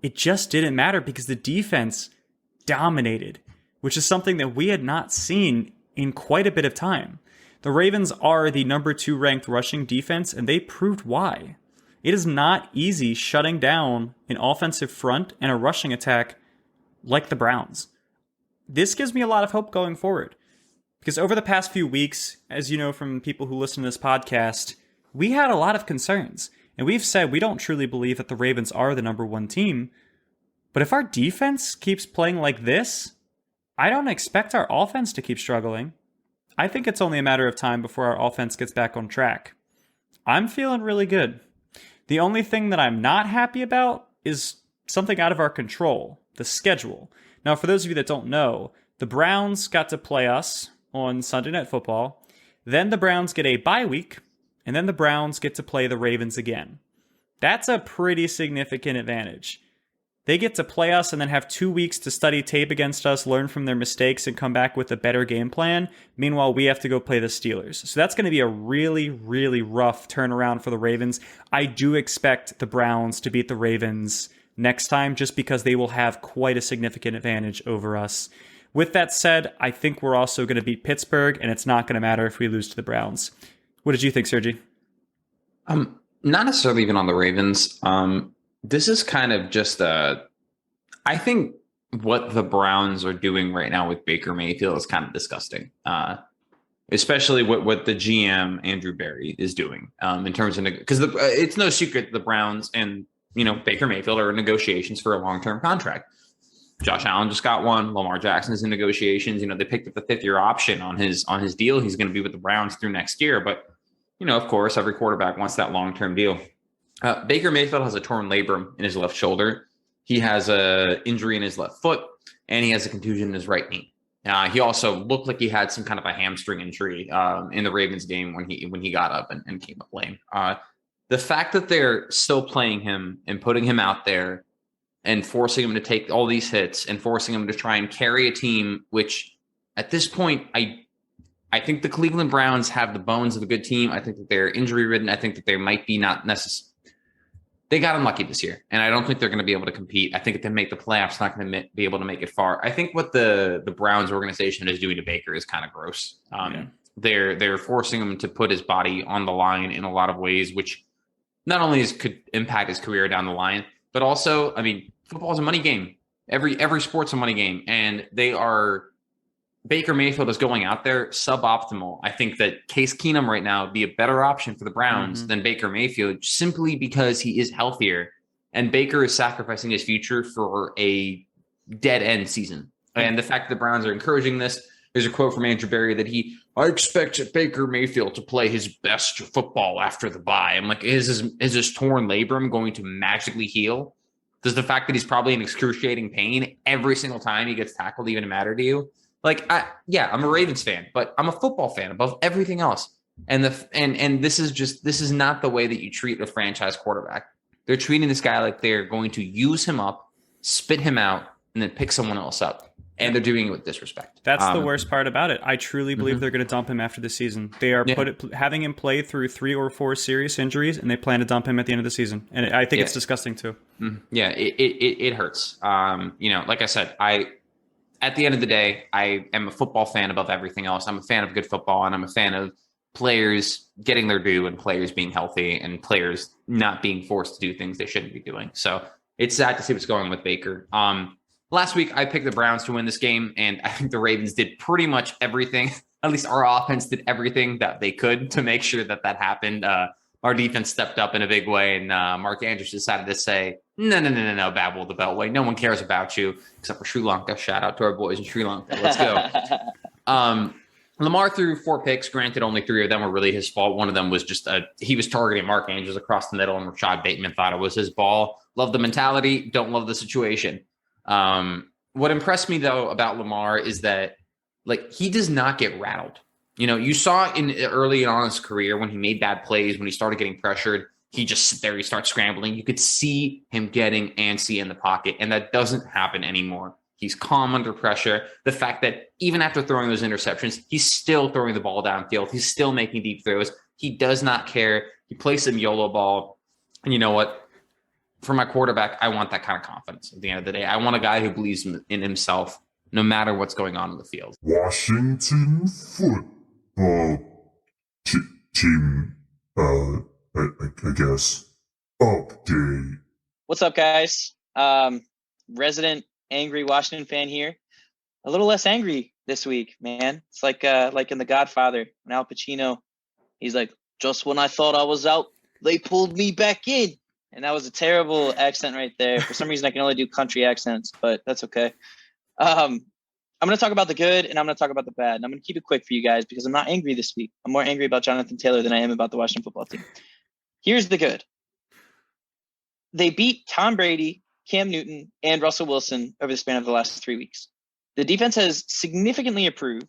It just didn't matter because the defense dominated, which is something that we had not seen in quite a bit of time. The Ravens are the number 2 ranked rushing defense, and they proved why. It is not easy shutting down an offensive front and a rushing attack like the Browns. This gives me a lot of hope going forward. Because over the past few weeks, as you know from people who listen to this podcast, we had a lot of concerns. And we've said we don't truly believe that the Ravens are the number 1 team. But if our defense keeps playing like this, I don't expect our offense to keep struggling. I think it's only a matter of time before our offense gets back on track. I'm feeling really good. The only thing that I'm not happy about is something out of our control, the schedule. Now, for those of you that don't know, the Browns got to play us on Sunday Night Football. Then the Browns get a bye week, and then the Browns get to play the Ravens again. That's a pretty significant advantage. They get to play us and then have 2 weeks to study tape against us, learn from their mistakes, and come back with a better game plan. Meanwhile, we have to go play the Steelers. So that's going to be a really, really rough turnaround for the Ravens. I do expect the Browns to beat the Ravens next time just because they will have quite a significant advantage over us. With that said, I think we're also going to beat Pittsburgh, and it's not going to matter if we lose to the Browns. What did you think, Sergi? Not necessarily even on the Ravens. This is kind of just I think what the Browns are doing right now with Baker Mayfield is kind of disgusting, especially what the GM Andrew Berry is doing in terms of because it's no secret the Browns and Baker Mayfield are in negotiations for a long-term contract. Josh Allen just got one. Lamar Jackson is in negotiations. They picked up the 5th-year option on his deal. He's going to be with the Browns through next year, but of course, every quarterback wants that long-term deal. Baker Mayfield has a torn labrum in his left shoulder. He has a injury in his left foot, and he has a contusion in his right knee. He also looked like he had some kind of a hamstring injury in the Ravens game when he got up and came up lame. The fact that they're still playing him and putting him out there and forcing him to take all these hits and forcing him to try and carry a team, which at this point, I think the Cleveland Browns have the bones of a good team. I think that they're injury-ridden. I think that they might be not necessarily. They got unlucky this year, and I don't think they're going to be able to compete. I think if they make the playoffs, not going to be able to make it far. I think what the Browns organization is doing to Baker is kind of gross. They're forcing him to put his body on the line in a lot of ways, which not only could impact his career down the line, but also, football is a money game. Every sport's a money game, and Baker Mayfield is going out there suboptimal. I think that Case Keenum right now would be a better option for the Browns than Baker Mayfield simply because he is healthier. And Baker is sacrificing his future for a dead end season. And the fact that the Browns are encouraging this, there's a quote from Andrew Berry that I expect Baker Mayfield to play his best football after the bye. I'm like, is his torn labrum going to magically heal? Does the fact that he's probably in excruciating pain every single time he gets tackled even matter to you? I'm a Ravens fan, but I'm a football fan above everything else. And this is not the way that you treat a franchise quarterback. They're treating this guy like they're going to use him up, spit him out, and then pick someone else up. And they're doing it with disrespect. That's the worst part about it. I truly believe they're going to dump him after the season. They are having him play through 3 or 4 serious injuries, and they plan to dump him at the end of the season. And I think it's disgusting too. Yeah, it hurts. Like I said, at the end of the day, I am a football fan above everything else. I'm a fan of good football, and I'm a fan of players getting their due and players being healthy and players not being forced to do things they shouldn't be doing. So it's sad to see what's going on with Baker. Last week, I picked the Browns to win this game, and I think the Ravens did pretty much everything. At least our offense did everything that they could to make sure that happened. Our defense stepped up in a big way, and Mark Andrews decided to say, no, Babble the Beltway. No one cares about you except for Sri Lanka. Shout out to our boys in Sri Lanka. Let's go. Lamar threw 4 picks. Granted, only 3 of them were really his fault. One of them was just he was targeting Mark Andrews across the middle, and Rashad Bateman thought it was his ball. Love the mentality. Don't love the situation. What impressed me, though, about Lamar is that he does not get rattled. You saw early on in his career when he made bad plays, when he started getting pressured, he just sit there, he starts scrambling. You could see him getting antsy in the pocket, and that doesn't happen anymore. He's calm under pressure. The fact that even after throwing those interceptions, he's still throwing the ball downfield. He's still making deep throws. He does not care. He plays some YOLO ball. And you know what? For my quarterback, I want that kind of confidence at the end of the day. I want a guy who believes in himself no matter what's going on in the field. Washington football team, I guess, update. What's up, guys? Resident angry Washington fan here. A little less angry this week, man. It's like in The Godfather, when Al Pacino, he's like, just when I thought I was out, they pulled me back in. And that was a terrible accent right there. For some reason, I can only do country accents, but that's okay. I'm going to talk about the good, and I'm going to talk about the bad. And I'm going to keep it quick for you guys because I'm not angry this week. I'm more angry about Jonathan Taylor than I am about the Washington football team. Here's the good. They beat Tom Brady, Cam Newton, and Russell Wilson over the span of the last 3 weeks. The defense has significantly improved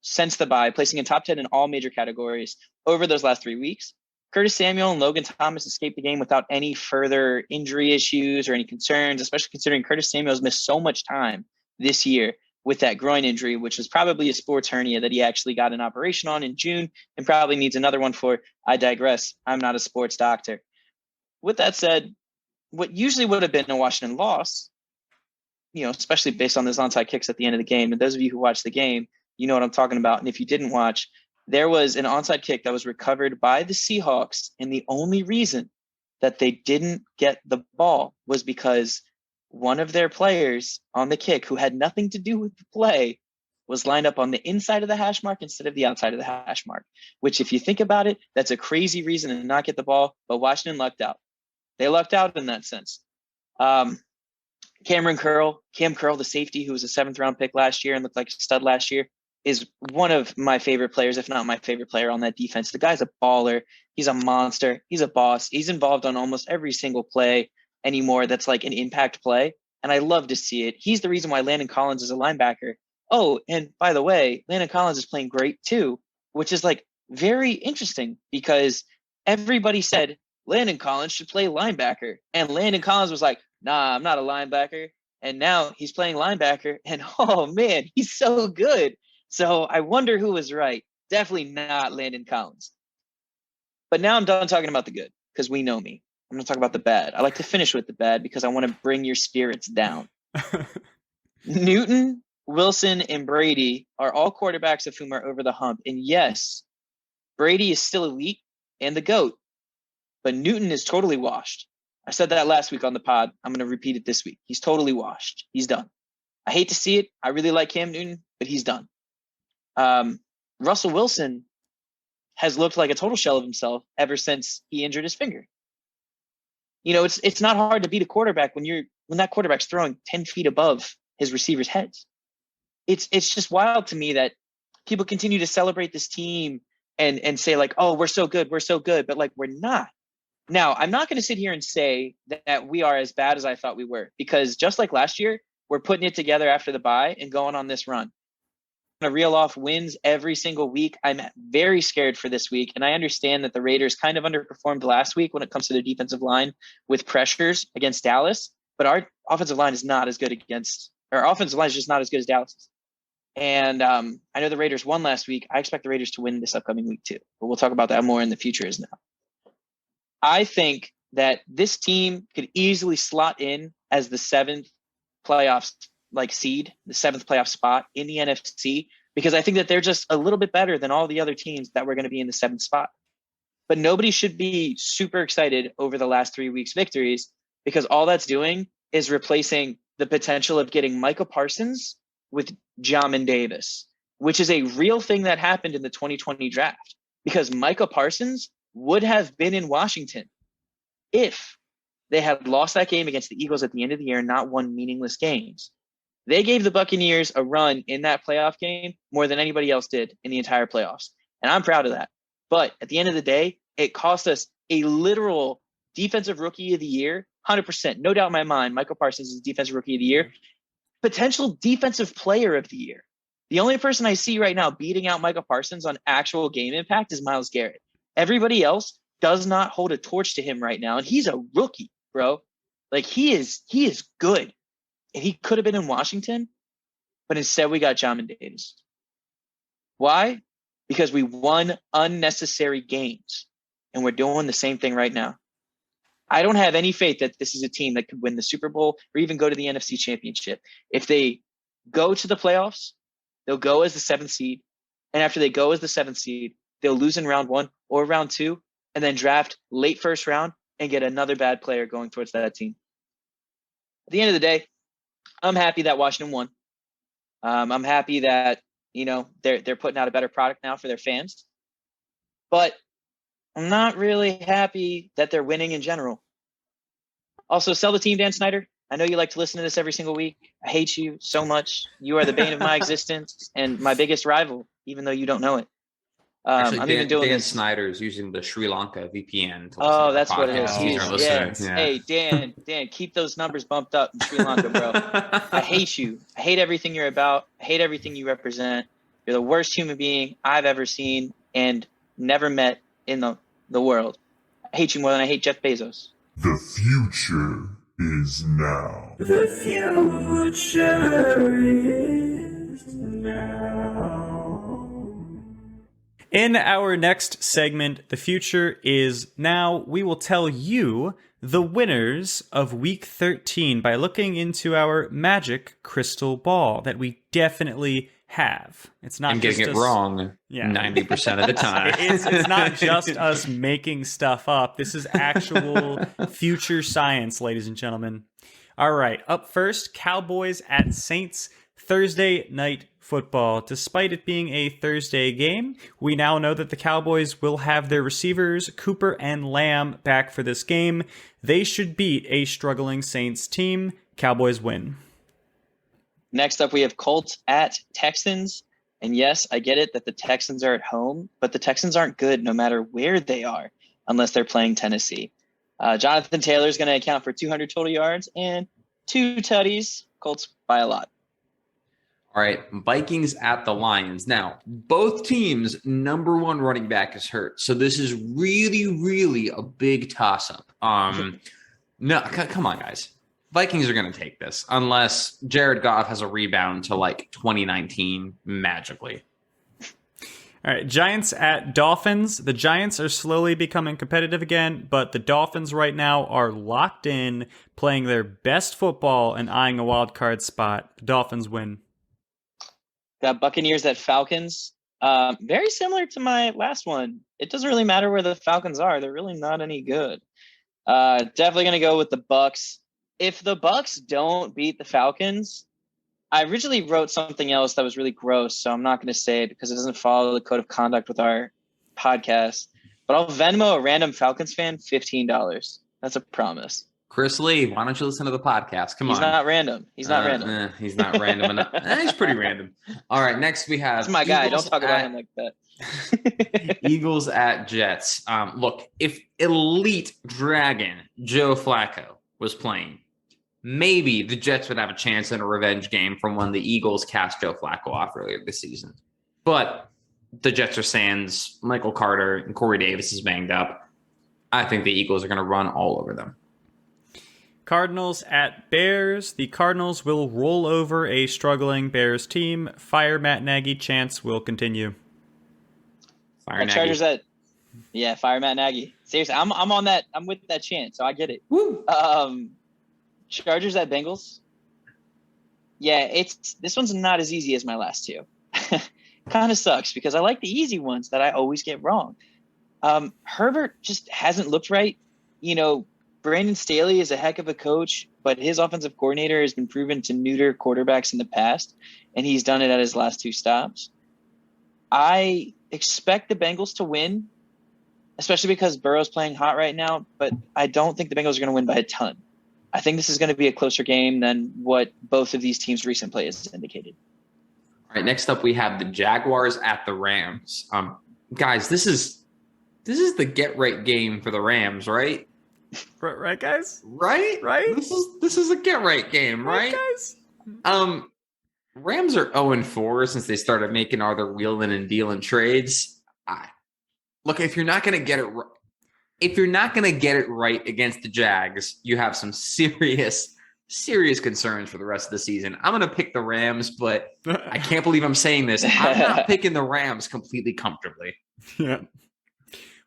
since the bye, placing in top 10 in all major categories over those last 3 weeks. Curtis Samuel and Logan Thomas escaped the game without any further injury issues or any concerns, especially considering Curtis Samuel's missed so much time this year with that groin injury, which was probably a sports hernia that he actually got an operation on in June and probably needs another one for. I digress. I'm not a sports doctor. With that said, what usually would have been a Washington loss, especially based on those onside kicks at the end of the game, and those of you who watched the game, you know what I'm talking about. And if you didn't watch, there was an onside kick that was recovered by the Seahawks, and the only reason that they didn't get the ball was because one of their players on the kick, who had nothing to do with the play, was lined up on the inside of the hash mark instead of the outside of the hash mark, which, if you think about it, that's a crazy reason to not get the ball, but Washington lucked out. They lucked out in that sense. Cam Curl, the safety, who was a 7th-round pick last year and looked like a stud last year, is one of my favorite players, if not my favorite player on that defense. The guy's a baller. He's a monster. He's a boss. He's involved on almost every single play anymore that's like an impact play, and I love to see it. He's the reason why Landon Collins is a linebacker. Oh, and by the way, Landon Collins is playing great too, which is like very interesting because everybody said Landon Collins should play linebacker, and Landon Collins was like, nah, I'm not a linebacker, and now he's playing linebacker, and oh man, he's so good. So I wonder who was right. Definitely not Landon Collins. But now I'm done talking about the good, because we know me. I'm going to talk about the bad. I like to finish with the bad because I want to bring your spirits down. Newton, Wilson, and Brady are all quarterbacks of whom are over the hump. And yes, Brady is still elite and the GOAT, but Newton is totally washed. I said that last week on the pod. I'm going to repeat it this week. He's totally washed. He's done. I hate to see it. I really like Cam Newton, but he's done. Russell Wilson has looked like a total shell of himself ever since he injured his finger. It's not hard to beat a quarterback when that quarterback's throwing 10 feet above his receivers' heads. It's just wild to me that people continue to celebrate this team and say like, oh, we're so good, but like we're not. Now, I'm not going to sit here and say that we are as bad as I thought we were, because just like last year, we're putting it together after the bye and going on this run. To reel off wins every single week. I'm very scared for this week, and I understand that the Raiders kind of underperformed last week when it comes to their defensive line with pressures against Dallas, but our offensive line is not as good our offensive line is just not as good as Dallas's. And I know the Raiders won last week. I expect the Raiders to win this upcoming week too, but we'll talk about that more in the future as now. I think that this team could easily slot in as the 7th playoff seed, the 7th playoff spot in the NFC, because I think that they're just a little bit better than all the other teams that were going to be in the 7th spot. But nobody should be super excited over the last 3 weeks' victories, because all that's doing is replacing the potential of getting Micah Parsons with Jamin Davis, which is a real thing that happened in the 2020 draft, because Micah Parsons would have been in Washington if they had lost that game against the Eagles at the end of the year and not won meaningless games. They gave the Buccaneers a run in that playoff game more than anybody else did in the entire playoffs. And I'm proud of that. But at the end of the day, it cost us a literal defensive rookie of the year, 100%. No doubt in my mind, Michael Parsons is defensive rookie of the year. Potential defensive player of the year. The only person I see right now beating out Michael Parsons on actual game impact is Myles Garrett. Everybody else does not hold a torch to him right now. And he's a rookie, bro. Like he is good. And he could have been in Washington, but instead we got Jamin Davis. Why? Because we won unnecessary games, and we're doing the same thing right now. I don't have any faith that this is a team that could win the Super Bowl or even go to the NFC Championship. If they go to the playoffs, they'll go as the 7th seed, and after they go as the 7th seed, they'll lose in round 1 or round 2, and then draft late first round and get another bad player going towards that team. At the end of the day, I'm happy that Washington won. I'm happy that, they're putting out a better product now for their fans. But I'm not really happy that they're winning in general. Also, sell the team, Dan Snyder. I know you like to listen to this every single week. I hate you so much. You are the bane of my existence and my biggest rival, even though you don't know it. Actually, I'm even doing Dan this. Snyder is using the Sri Lanka VPN. Oh, that's what it is. He's our listener. Yeah. Hey, Dan, keep those numbers bumped up in Sri Lanka, bro. I hate you. I hate everything you're about. I hate everything you represent. You're the worst human being I've ever seen and never met in the the world. I hate you more than I hate Jeff Bezos. The future is now. The future is now. In our next segment, The Future is Now, we will tell you the winners of Week 13 by looking into our magic crystal ball that we definitely have. It's not I'm just getting it us, wrong 90% of the time. It's not just us making stuff up. This is actual future science, ladies and gentlemen. All right, up first, Cowboys at Saints, Thursday night football. Despite it being a Thursday game, we now know that the Cowboys will have their receivers, Cooper and Lamb, back for this game. They should beat a struggling Saints team. Cowboys win. Next up, we have Colts at Texans. And yes, I get it that the Texans are at home, but the Texans aren't good no matter where they are, unless they're playing Tennessee. Jonathan Taylor is going to account for 200 total yards and 2 tutties. Colts by a lot. All right, Vikings at the Lions. Now, both teams' number one running back is hurt. So this is really, really a big toss-up. No, come on, guys. Vikings are going to take this unless Jared Goff has a rebound to like 2019 magically. All right, Giants at Dolphins. The Giants are slowly becoming competitive again, but the Dolphins right now are locked in, playing their best football and eyeing a wild card spot. The Dolphins win. Got Buccaneers at Falcons. Very similar to my last one. It doesn't really matter where the Falcons are. They're really not any good. Definitely going to go with the Bucs. If the Bucs don't beat the Falcons, I originally wrote something else that was really gross, so I'm not going to say it because it doesn't follow the code of conduct with our podcast. But I'll Venmo a random Falcons fan $15. That's a promise. Chris Lee, why don't you listen to the podcast? Come on. He's not random. He's not random. He's not random enough. He's pretty random. All right, next we have That's my guy. Don't talk about him like that. Eagles at Jets. Look, if elite dragon Joe Flacco was playing, maybe the Jets would have a chance in a revenge game from when the Eagles cast Joe Flacco off earlier this season. But the Jets are sans Michael Carter and Corey Davis is banged up. I think the Eagles are going to run all over them. Cardinals at Bears. The Cardinals will roll over a struggling Bears team. Fire Matt Nagy. Chance will continue. Fire Nagy. Chargers at fire Matt Nagy. Seriously, I'm on that. I'm with that chance, so I get it. Woo. Chargers at Bengals. Yeah, this one's not as easy as my last two. Kind of sucks because I like the easy ones that I always get wrong. Herbert just hasn't looked right. You know, Brandon Staley is a heck of a coach, but his offensive coordinator has been proven to neuter quarterbacks in the past, and he's done it at his last 2 stops. I expect the Bengals to win, especially because Burrow's playing hot right now, but I don't think the Bengals are going to win by a ton. I think this is going to be a closer game than what both of these teams' recent play has indicated. All right, next up we have the Jaguars at the Rams. Guys, this is the get right game for the Rams, right? Right, guys? Right? This is a get right game, right? Guys? Rams are 0-4 since they started making all their wheeling and dealing trades. Look, if you're not going to get it right against the Jags, you have some serious concerns for the rest of the season. I'm going to pick the Rams, but I can't believe I'm saying this. I'm not picking the Rams completely comfortably. Yeah.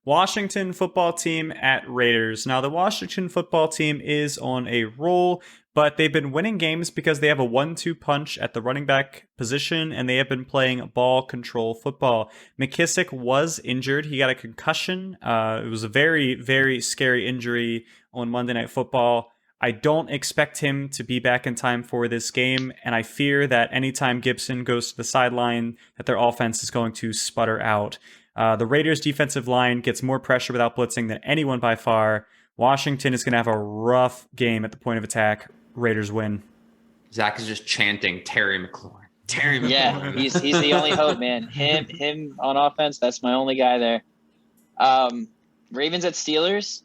Washington football team at Raiders. Now, the Washington football team is on a roll, but they've been winning games because they have a 1-2 punch at the running back position, and they have been playing ball control football. McKissick was injured. He got a concussion. It was a very, very scary injury on Monday Night Football. I don't expect him to be back in time for this game, and I fear that anytime Gibson goes to the sideline, that their offense is going to sputter out. The Raiders' defensive line gets more pressure without blitzing than anyone by far. Washington is going to have a rough game at the point of attack. Raiders win. Zach is just chanting Terry McLaurin. Terry McLaurin. Yeah, he's the only hope, man. Him on offense, that's my only guy there. Ravens at Steelers.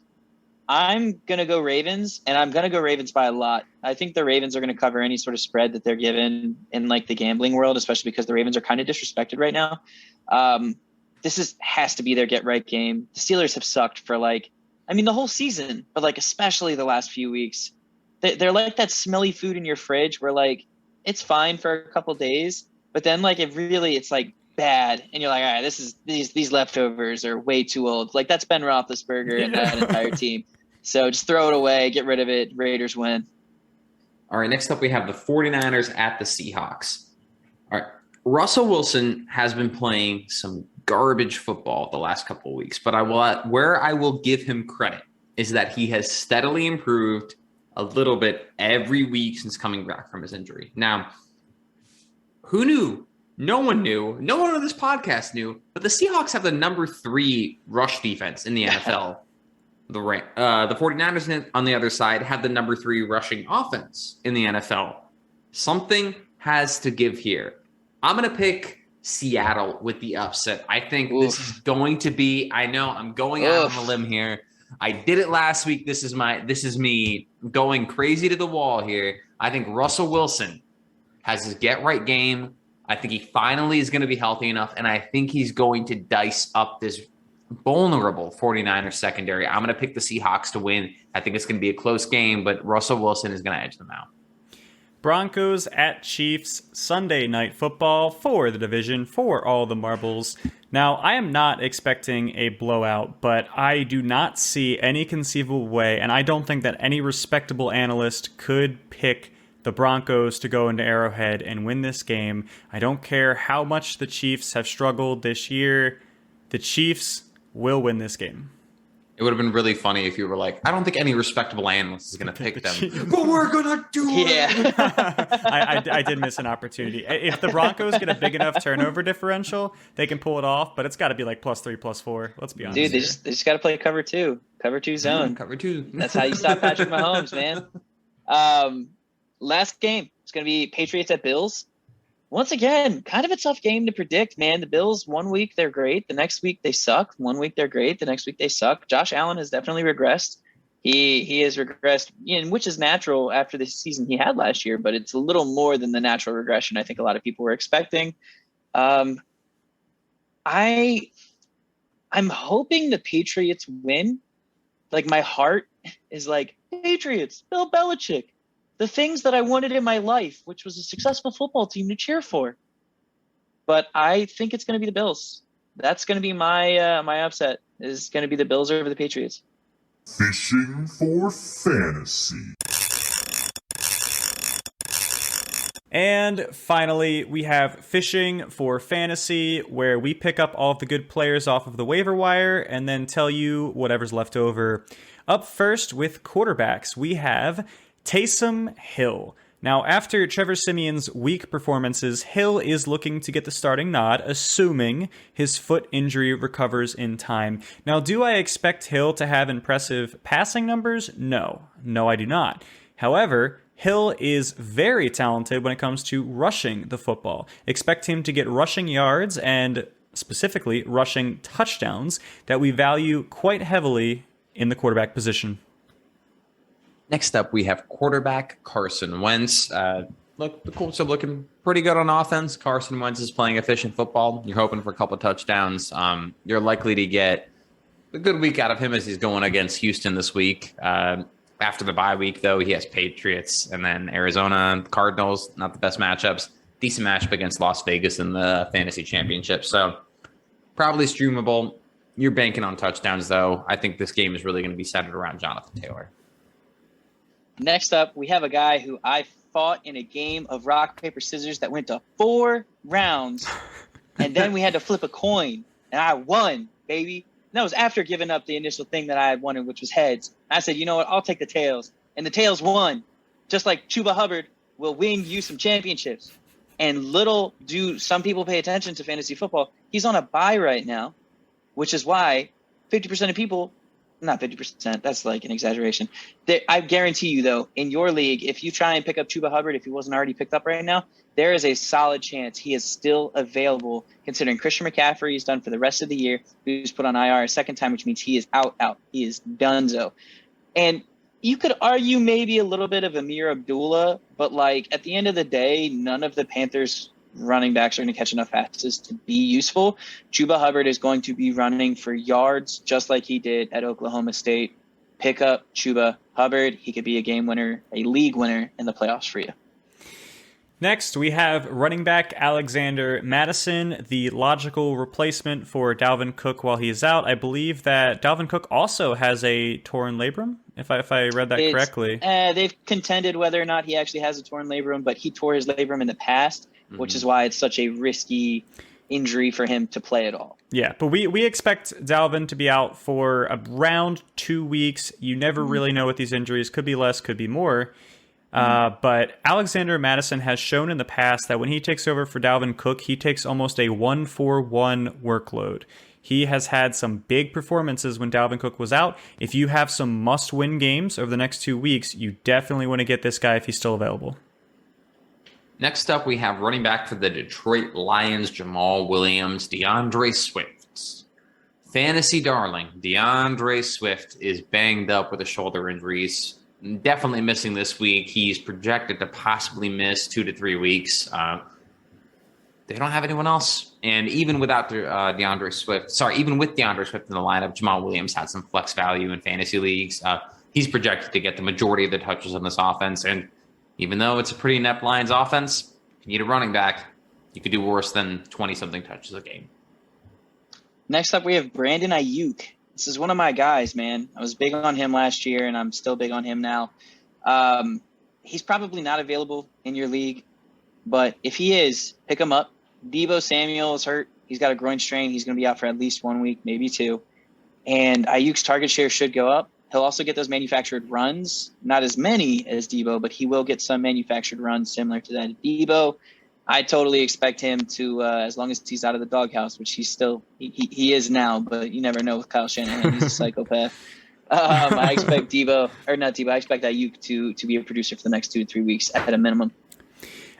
I'm going to go Ravens, and I'm going to go Ravens by a lot. I think the Ravens are going to cover any sort of spread that they're given in like the gambling world, especially because the Ravens are kind of disrespected right now. has to be their get right game. The Steelers have sucked for the whole season, but especially the last few weeks. They're like that smelly food in your fridge where it's fine for a couple days, but then it's bad, and you're like, all right, these leftovers are way too old. That's Ben Roethlisberger and that entire team. So just throw it away, get rid of it. Raiders win. All right, next up we have the 49ers at the Seahawks. All right, Russell Wilson has been playing some garbage football the last couple of weeks, but I will give him credit is that he has steadily improved a little bit every week since coming back from his injury. Now, who knew? No one knew. No one on this podcast knew, but the Seahawks have the number 3 rush defense in the NFL. The 49ers on the other side have the number 3 rushing offense in the NFL. Something has to give here. I'm going to pick Seattle with the upset. I think this is going to be, I know I'm going out on a limb here. I did it last week. This is me going crazy to the wall here. I think Russell Wilson has his get right game. I think he finally is going to be healthy enough, and I think he's going to dice up this vulnerable 49ers secondary. I'm going to pick the Seahawks to win. I think it's going to be a close game, but Russell Wilson is going to edge them out. Broncos at Chiefs, Sunday Night Football for the division, for all the marbles. Now, I am not expecting a blowout, but I do not see any conceivable way, and I don't think that any respectable analyst could pick the Broncos to go into Arrowhead and win this game. I don't care how much the Chiefs have struggled this year. The Chiefs will win this game. It would have been really funny if you were like, I don't think any respectable analyst is going to pick them, but we're going to do it. Yeah. I did miss an opportunity. If the Broncos get a big enough turnover differential, they can pull it off, but it's got to be +3, +4. Let's be honest. Dude, they just got to play cover 2 zone. Cover 2. That's how you stop Patrick Mahomes, man. Last game, it's going to be Patriots at Bills. Once again, kind of a tough game to predict, man. The Bills, 1 week, they're great. The next week, they suck. 1 week, they're great. The next week, they suck. Josh Allen has definitely regressed. He has regressed, which is natural after the season he had last year, but it's a little more than the natural regression I think a lot of people were expecting. I'm hoping the Patriots win. My heart is Patriots, Bill Belichick. The things that I wanted in my life, which was a successful football team to cheer for. But I think it's going to be the Bills. That's going to be my my upset, is going to be the Bills over the Patriots. Fishing for fantasy. And finally, we have Fishing for Fantasy, where we pick up all of the good players off of the waiver wire and then tell you whatever's left over. Up first with quarterbacks, we have Taysom Hill. Now, after Trevor Siemian's weak performances, Hill is looking to get the starting nod, assuming his foot injury recovers in time. Now, do I expect Hill to have impressive passing numbers? No, I do not. However, Hill is very talented when it comes to rushing the football. Expect him to get rushing yards and specifically rushing touchdowns that we value quite heavily in the quarterback position. Next up, we have quarterback Carson Wentz. Look, the Colts are looking pretty good on offense. Carson Wentz is playing efficient football. You're hoping for a couple of touchdowns. You're likely to get a good week out of him as he's going against Houston this week. After the bye week, though, he has Patriots and then Arizona and Cardinals. Not the best matchups. Decent matchup against Las Vegas in the fantasy championship. So probably streamable. You're banking on touchdowns, though. I think this game is really going to be centered around Jonathan Taylor. Next up, we have a guy who I fought in a game of rock, paper, scissors that went to 4 rounds, and then we had to flip a coin, and I won, baby. And that was after giving up the initial thing that I had wanted, which was heads. I said, you know what, I'll take the tails. And the tails won. Just like Chuba Hubbard will win you some championships. And little do some people pay attention to fantasy football. He's on a bye right now, which is why 50% of people, not 50%, that's like an exaggeration. I guarantee you, though, in your league, if you try and pick up Chuba Hubbard, if he wasn't already picked up right now, there is a solid chance he is still available, considering Christian McCaffrey is done for the rest of the year. He was put on IR a second time, which means he is out. He is donezo. And you could argue maybe a little bit of Amir Abdullah, but at the end of the day, none of the Panthers running backs are going to catch enough passes to be useful. Chuba Hubbard is going to be running for yards just like he did at Oklahoma State. Pick up Chuba Hubbard. He could be a game winner, a league winner in the playoffs for you. Next, we have running back Alexander Madison, the logical replacement for Dalvin Cook while he is out. I believe that Dalvin Cook also has a torn labrum, if I read that correctly. They've contended whether or not he actually has a torn labrum, but he tore his labrum in the past, which is why it's such a risky injury for him to play at all. Yeah, but we expect Dalvin to be out for around 2 weeks. You never really know with these injuries. Could be less, could be more. But Alexander Madison has shown in the past that when he takes over for Dalvin Cook, he takes almost a 1-for-1 workload. He has had some big performances when Dalvin Cook was out. If you have some must-win games over the next 2 weeks, you definitely want to get this guy if he's still available. Next up, we have running back for the Detroit Lions, Jamal Williams, DeAndre Swift. Fantasy darling, DeAndre Swift is banged up with a shoulder injuries. Definitely missing this week. He's projected to possibly miss 2 to 3 weeks. They don't have anyone else. And even without even with DeAndre Swift in the lineup, Jamal Williams had some flex value in fantasy leagues. He's projected to get the majority of the touches on this offense. And even though it's a pretty inept Lions offense, if you need a running back, you could do worse than 20-something touches a game. Next up, we have Brandon Ayuk. This is one of my guys, man. I was big on him last year, and I'm still big on him now. He's probably not available in your league, but if he is, pick him up. Deebo Samuel is hurt. He's got a groin strain. He's going to be out for at least 1 week, maybe 2. And Ayuk's target share should go up. He'll also get those manufactured runs. Not as many as Deebo, but he will get some manufactured runs similar to that of Deebo. I totally expect him to, as long as he's out of the doghouse, which he is now, but you never know with Kyle Shanahan. He's a psychopath. I expect I expect Ayuk to be a producer for the next 2 to 3 weeks at a minimum.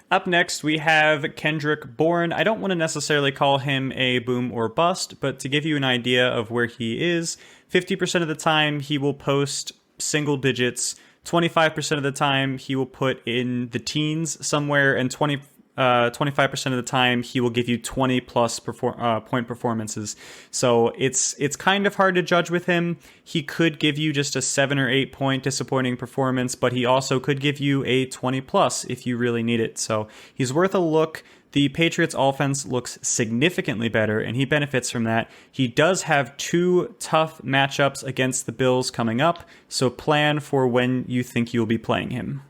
Up next, we have Kendrick Bourne. I don't want to necessarily call him a boom or bust, but to give you an idea of where he is, 50% of the time he will post single digits, 25% of the time he will put in the teens somewhere, and 25% of the time he will give you 20 plus point performances. So it's kind of hard to judge with him. He could give you just a 7 or 8 point disappointing performance, but he also could give you a 20 plus if you really need it. So he's worth a look. The Patriots offense looks significantly better, and he benefits from that. He does have 2 tough matchups against the Bills coming up, so plan for when you think you'll be playing him.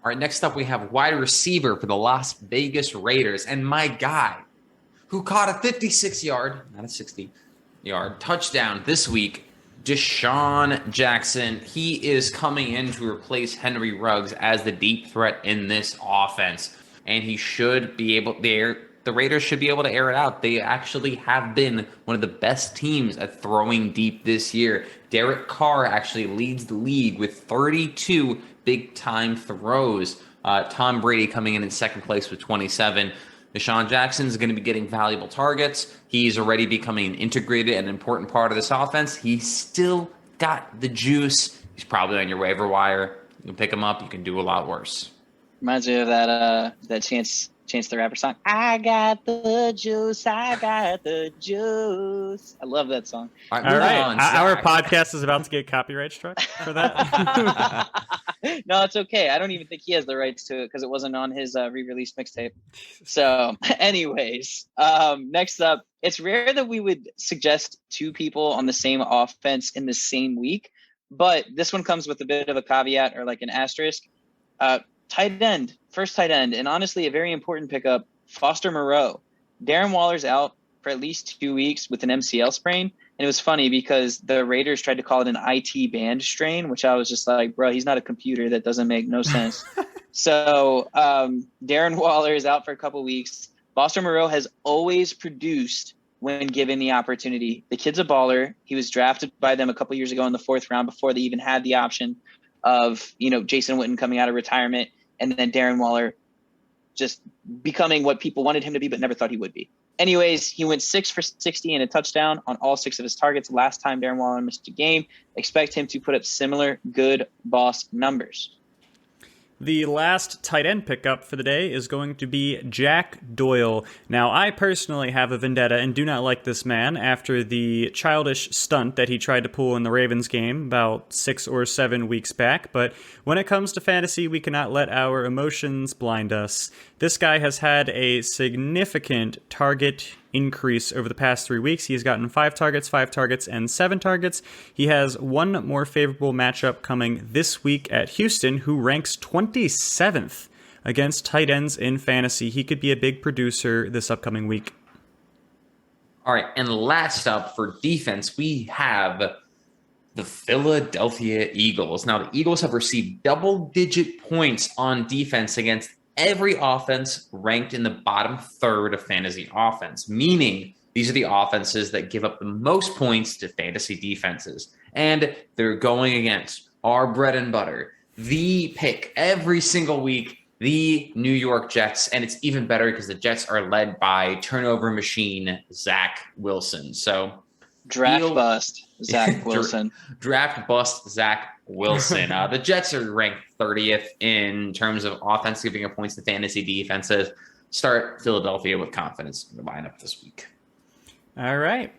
All right, next up we have wide receiver for the Las Vegas Raiders, and my guy who caught a 56-yard, not a 60-yard touchdown this week, Deshaun Jackson. He is coming in to replace Henry Ruggs as the deep threat in this offense, and he should be able the Raiders should be able to air it out. They actually have been one of the best teams at throwing deep this year. Derek Carr actually leads the league with 32 big-time throws. Tom Brady coming in second place with 27. Deshaun Jackson is going to be getting valuable targets. He's already becoming an integrated and important part of this offense. He's still got the juice. He's probably on your waiver wire. You can pick him up. You can do a lot worse. Reminds me of that Chance the Rapper song. I got the juice. I got the juice. I love that song. All right. Our podcast is about to get copyright struck for that. No, it's okay. I don't even think he has the rights to it because it wasn't on his re-release mixtape. So anyways, next up, it's rare that we would suggest 2 people on the same offense in the same week, but this one comes with a bit of a caveat or like an asterisk. First tight end, and honestly a very important pickup, Foster Moreau. Darren Waller's out for at least 2 weeks with an MCL sprain. And it was funny because the Raiders tried to call it an IT band strain, which I was just like, bro, he's not a computer. That doesn't make no sense. So Darren Waller is out for a couple weeks. Foster Moreau has always produced when given the opportunity. The kid's a baller. He was drafted by them a couple years ago in the 4th round before they even had the option of, Jason Witten coming out of retirement. And then Darren Waller just becoming what people wanted him to be, but never thought he would be. Anyways, he went 6 for 60 and a touchdown on all 6 of his targets last time Darren Waller missed a game. Expect him to put up similar good boss numbers. The last tight end pickup for the day is going to be Jack Doyle. Now, I personally have a vendetta and do not like this man after the childish stunt that he tried to pull in the Ravens game about 6 or 7 weeks back, but when it comes to fantasy, we cannot let our emotions blind us. This guy has had a significant target increase over the past 3 weeks. He has gotten 5 targets, and 7 targets. He has one more favorable matchup coming this week at Houston, who ranks 27th against tight ends in fantasy. He could be a big producer this upcoming week. All right, and last up for defense, we have the Philadelphia Eagles. Now, the Eagles have received double-digit points on defense against every offense ranked in the bottom third of fantasy offense, meaning these are the offenses that give up the most points to fantasy defenses. And they're going against our bread and butter, the pick every single week, the New York Jets. And it's even better because the Jets are led by turnover machine Zach Wilson. So draft bust Zach Wilson. Draft bust Zach Wilson. The Jets are ranked 30th in terms of offense giving up points to fantasy defenses. Start Philadelphia with confidence in the lineup this week. All right.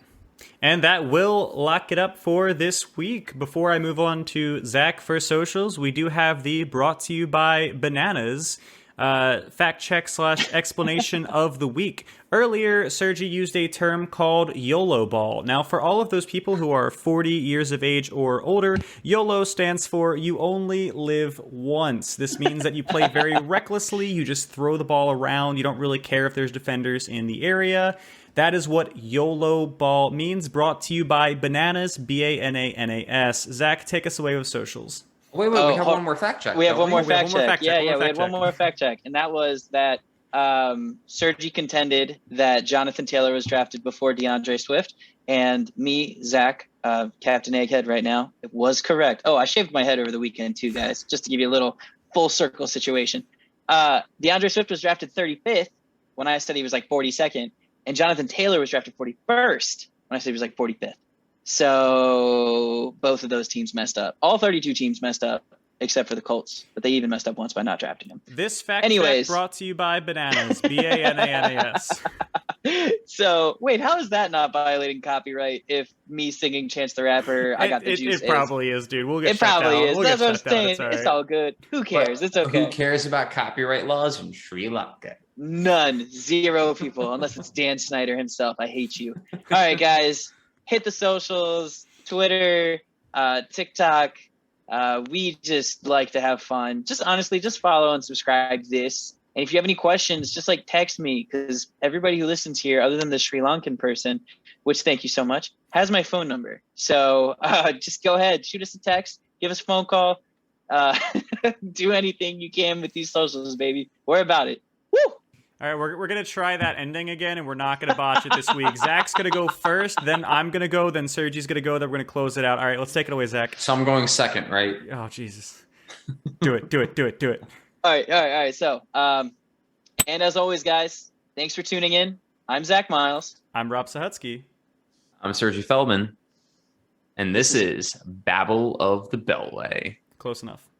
And that will lock it up for this week. Before I move on to Zach for socials, we do have the brought to you by Bananas fact check / explanation of the week. Earlier, Sergi used a term called YOLO ball. Now, for all of those people who are 40 years of age or older, YOLO stands for you only live once. This means that you play very recklessly. You just throw the ball around. You don't really care if there's defenders in the area. That is what YOLO ball means. Brought to you by Bananas, Bananas. Zach, take us away with socials. Wait, we have one more fact check. We have one more fact check. We had one more fact check. And that was that Sergi contended that Jonathan Taylor was drafted before DeAndre Swift. And me, Zach, Captain Egghead right now, it was correct. Oh, I shaved my head over the weekend too, guys, just to give you a little full circle situation. DeAndre Swift was drafted 35th when I said he was like 42nd. And Jonathan Taylor was drafted 41st when I said he was like 45th. So both of those teams messed up. All 32 teams messed up, except for the Colts. But they even messed up once by not drafting him. This fact check brought to you by Bananas, Bananas. So, wait, how is that not violating copyright if me singing Chance the Rapper, I got the juice? It probably is, dude. We'll get it probably down. is. We'll That's what I'm saying. It's all good. Who cares? But it's okay. Who cares about copyright laws in Sri Lanka? None. 0 people, unless it's Dan Snyder himself. I hate you. All right, guys. Hit the socials, Twitter, TikTok. We just like to have fun. Just honestly, just follow and subscribe to this. And if you have any questions, just like text me, because everybody who listens here, other than the Sri Lankan person, which thank you so much, has my phone number. So just go ahead, shoot us a text, give us a phone call, do anything you can with these socials, baby. We're about it. Woo! All right, we're going to try that ending again, and we're not going to botch it this week. Zach's going to go first, then I'm going to go, then Sergi's going to go, then we're going to close it out. All right, let's take it away, Zach. So I'm going second, right? Oh, Jesus. Do it. All right. So, and as always, guys, thanks for tuning in. I'm Zach Miles. I'm Rob Sahutsky. I'm Sergi Feldman. And this is Babble of the Beltway. Close enough.